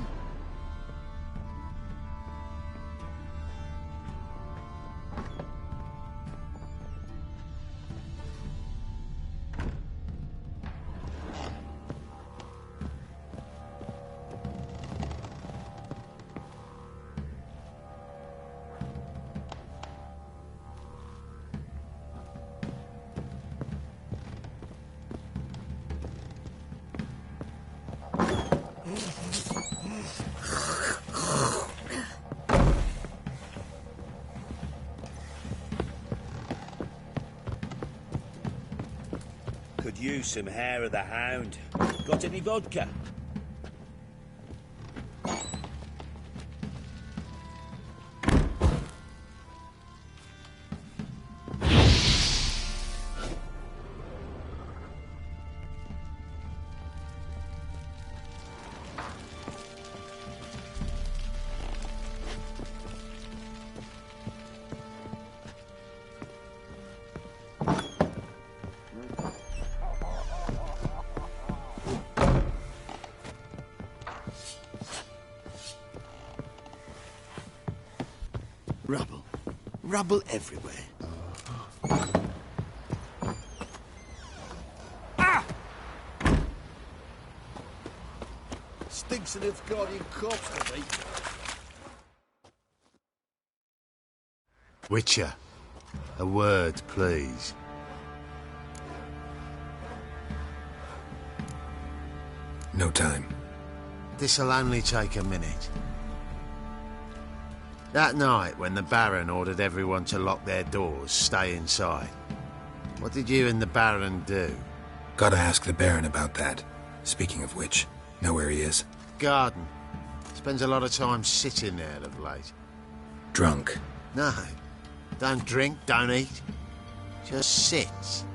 Could use some hair of the hound. Got any vodka? Rubble. Rubble everywhere. Ah! Stinks of Nilfgaardian corpse to me. Witcher, a word, please. No time. This'll only take a minute. That night, when the Baron ordered everyone to lock their doors, stay inside, what did you and the Baron do? Gotta ask the Baron about that. Speaking of which, know where he is? Garden. Spends a lot of time sitting there of late. Drunk. No. Don't drink, don't eat. Just sits.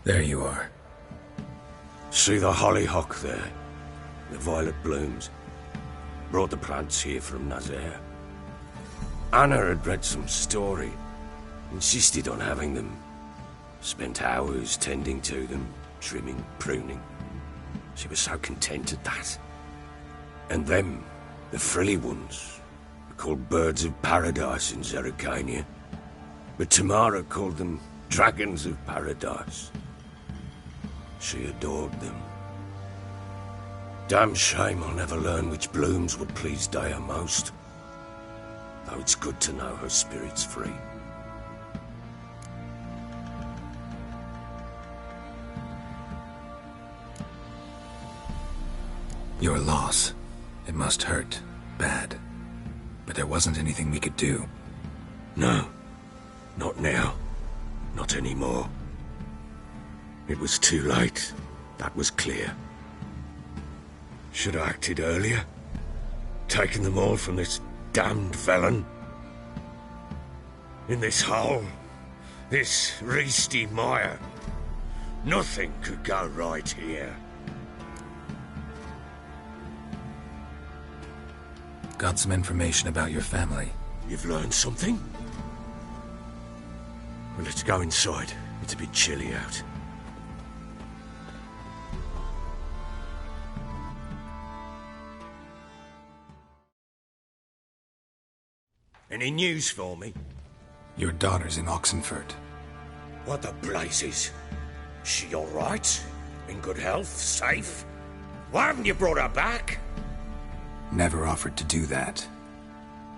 There you are. See the hollyhock there? The violet blooms. Brought the plants here from Nazaire. Anna had read some story. Insisted on having them. Spent hours tending to them, trimming, pruning. She was so content at that. And them, the frilly ones, were called birds of paradise in Zerrikania. But Tamara called them dragons of paradise. She adored them. Damn shame I'll never learn which blooms would please Dea most. Though it's good to know her spirit's free. Your loss. It must hurt. Bad. But there wasn't anything we could do. No. Not now. Not anymore. It was too late. That was clear. Should have acted earlier. Taken them all from this damned felon. In this hole. This reesty mire. Nothing could go right here. Got some information about your family. You've learned something? Well, let's go inside. It's a bit chilly out. Any news for me? Your daughter's in Oxenford. What the blazes? She all right? In good health? Safe? Why haven't you brought her back? Never offered to do that.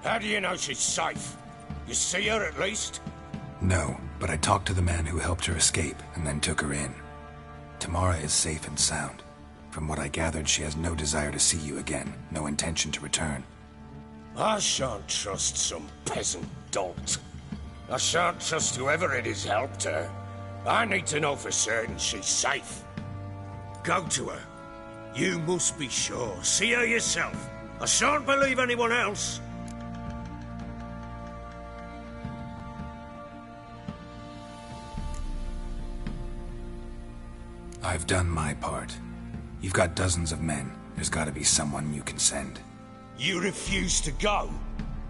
How do you know she's safe? You see her at least? No, but I talked to the man who helped her escape and then took her in. Tamara is safe and sound. From what I gathered, she has no desire to see you again, no intention to return. I shan't trust some peasant dolt. I shan't trust whoever it is helped her. I need to know for certain she's safe. Go to her. You must be sure. See her yourself. I shan't believe anyone else. I've done my part. You've got dozens of men. There's gotta be someone you can send. You refuse to go?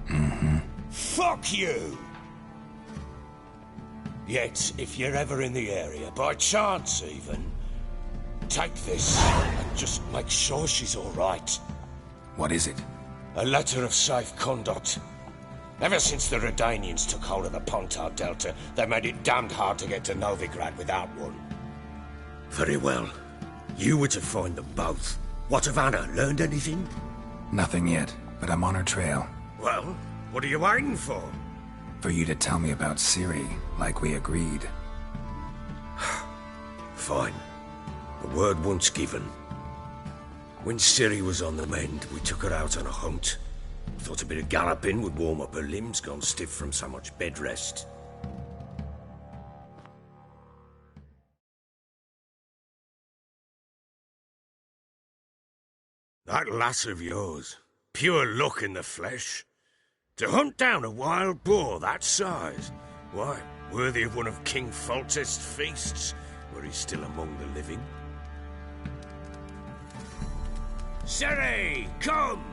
Mm-hmm. Fuck you! Yet, if you're ever in the area, by chance even, take this and just make sure she's all right. What is it? A letter of safe conduct. Ever since the Redanians took hold of the Pontar Delta, they made it damned hard to get to Novigrad without one. Very well. You were to find them both. What of Anna? Learned anything? Nothing yet, but I'm on her trail. Well, what are you waiting for? For you to tell me about Ciri, like we agreed. Fine. The word once given. When Ciri was on the mend, we took her out on a hunt. Thought a bit of galloping would warm up her limbs, gone stiff from so much bed rest. That lass of yours, pure luck in the flesh. To hunt down a wild boar that size, why, worthy of one of King Foltest's feasts, were he still among the living. Ciri, come!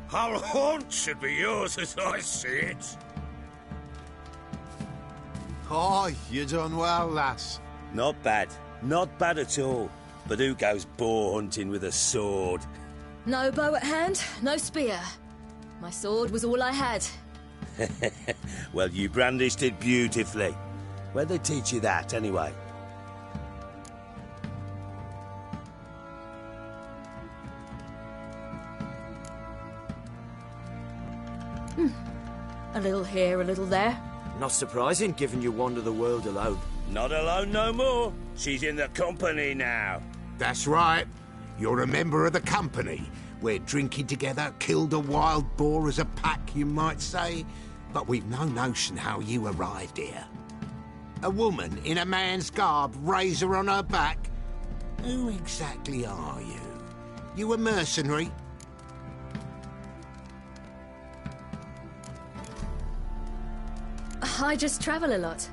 Hull Haunt should be yours as I see it. Aye, you done well, lass. Not bad. Not bad at all. But who goes boar hunting with a sword? No bow at hand, no spear. My sword was all I had. Well, you brandished it beautifully. Where'd they teach you that, anyway? A little here, a little there. Not surprising, given you wander the world alone. Not alone no more. She's in the company now. That's right. You're a member of the company. We're drinking together, killed a wild boar as a pack, you might say. But we've no notion how you arrived here. A woman in a man's garb, razor on her back? Who exactly are you? You a mercenary? I just travel a lot.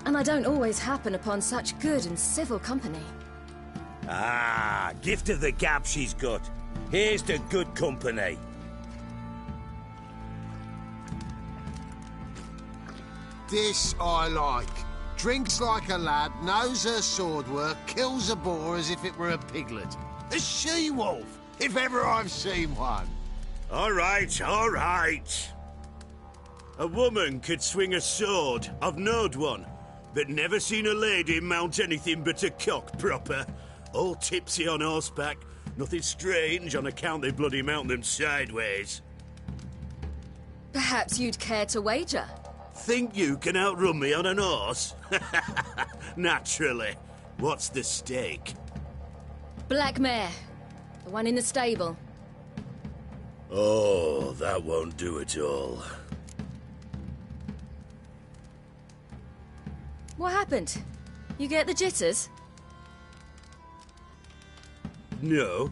And I don't always happen upon such good and civil company. Ah, gift of the gab she's got. Here's to good company. This I like. Drinks like a lad, knows her sword work, kills a boar as if it were a piglet. A she-wolf, if ever I've seen one. All right, all right. A woman could swing a sword. I've knowed one, but never seen a lady mount anything but a cock proper. All tipsy on horseback. Nothing strange on account they bloody mount them sideways. Perhaps you'd care to wager? Think you can outrun me on an horse? Naturally. What's the stake? Black mare. The one in the stable. Oh, that won't do at all. What happened? You get the jitters? No.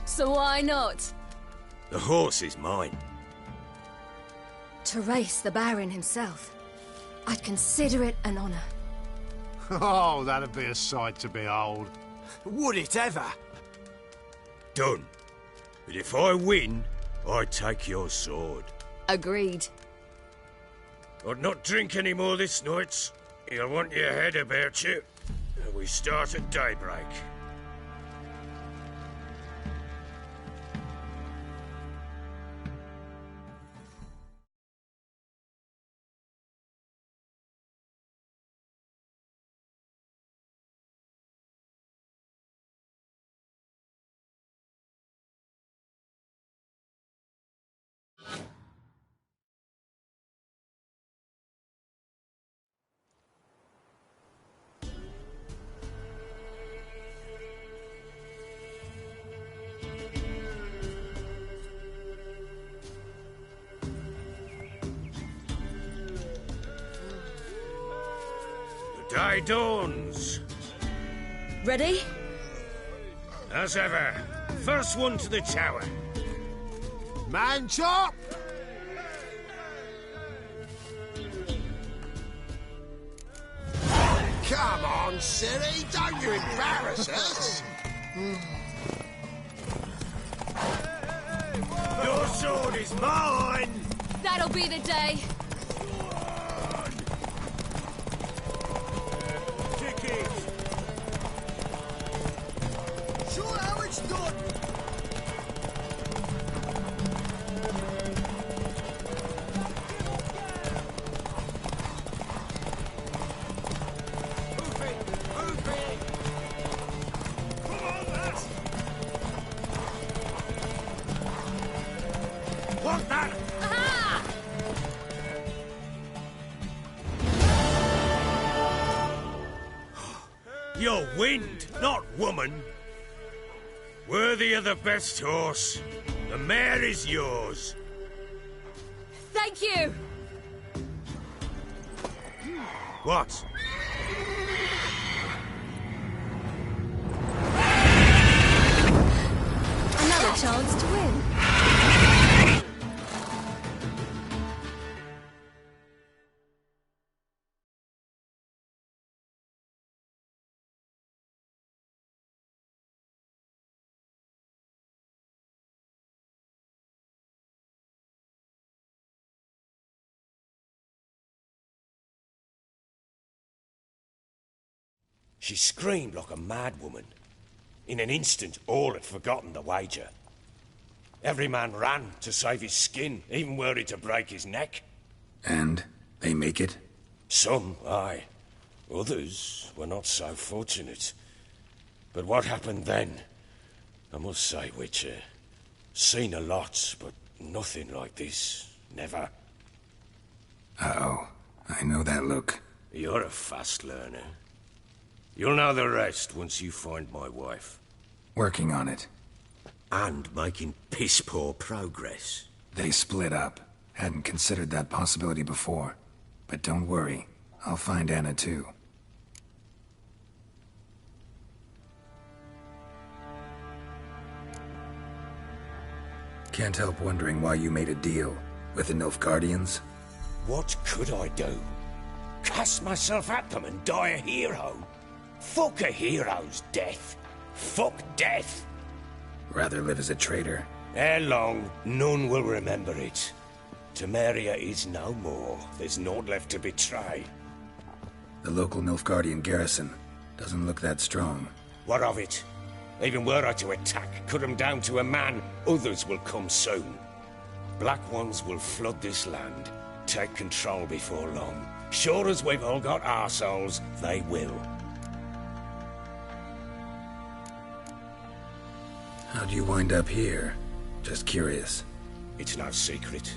So why not? The horse is mine. To race the Baron himself. I'd consider it an honour. Oh, that'd be a sight to behold. Would it ever? Done. But if I win, I take your sword. Agreed. I'd not drink any more this night. You'll want your head about you. We start at daybreak. Day dawns. Ready? As ever. First one to the tower. Man chop! Come on, Ciri, don't you embarrass us! Your sword is mine! That'll be the day. Sure how it's done. Want that? Aha! You're wind, not woman. Worthy of the best horse. The mare is yours. Thank you! What? Another chance to win. She screamed like a mad woman. In an instant, all had forgotten the wager. Every man ran to save his skin, even were it to break his neck. And they make it? Some, aye. Others were not so fortunate. But what happened then? I must say, Witcher, seen a lot, but nothing like this. Never. Uh-oh. I know that look. You're a fast learner. You'll know the rest once you find my wife. Working on it. And making piss-poor progress. They split up. Hadn't considered that possibility before. But don't worry. I'll find Anna too. Can't help wondering why you made a deal with the Nilfgaardians. What could I do? Cast myself at them and die a hero? Fuck a hero's death. Fuck death. Rather live as a traitor. Ere long, none will remember it. Temeria is no more. There's naught left to betray. The local Nilfgaardian garrison doesn't look that strong. What of it? Even were I to attack, cut them down to a man, others will come soon. Black ones will flood this land, take control before long. Sure as we've all got arseholes, they will. How'd you wind up here? Just curious. It's no secret.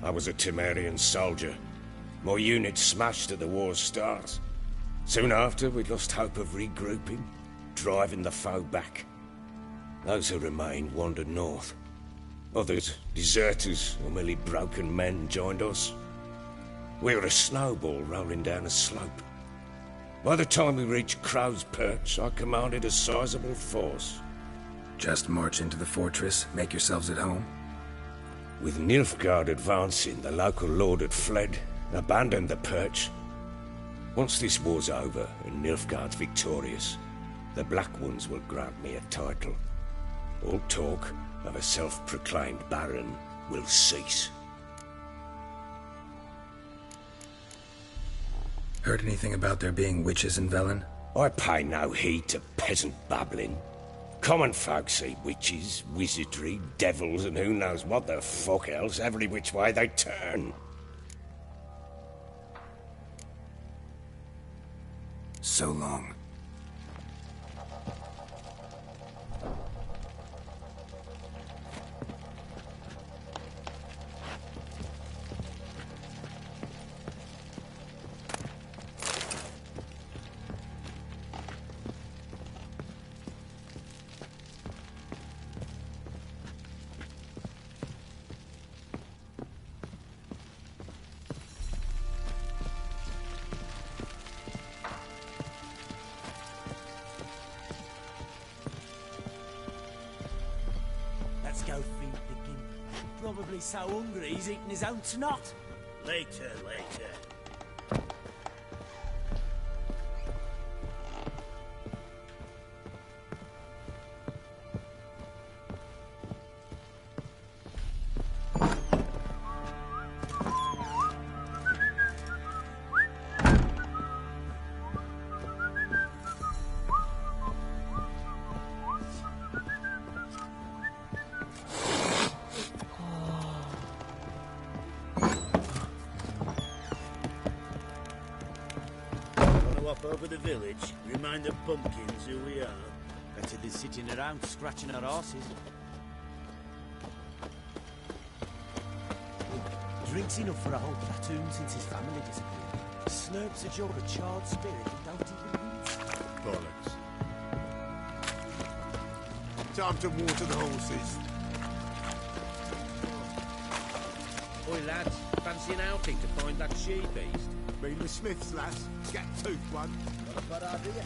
I was a Temerian soldier. My unit smashed at the war's start. Soon after, we lost hope of regrouping, driving the foe back. Those who remained wandered north. Others, deserters or merely broken men, joined us. We were a snowball rolling down a slope. By the time we reached Crow's Perch, I commanded a sizable force. Just march into the fortress, make yourselves at home? With Nilfgaard advancing, the local lord had fled, abandoned the Perch. Once this war's over and Nilfgaard's victorious, the Black Ones will grant me a title. All talk of a self-proclaimed baron will cease. Heard anything about there being witches in Velen? I pay no heed to peasant babbling. Common folk see witches, wizardry, devils, and who knows what the fuck else every which way they turn. So long. Let's go feed the gimp. Probably so hungry he's eating his own snot. Later, later. Over the village, remind the pumpkins who we are. Better than sitting around scratching our asses. Drinks enough for a whole platoon since his family disappeared. Slurps a jug of charred spirit and don't even rinse. Bollocks. Time to water the horses. Oi, lads, fancy an outing to find that she-beast? Been the Smiths, lass. Get tooth one. Not a bad idea.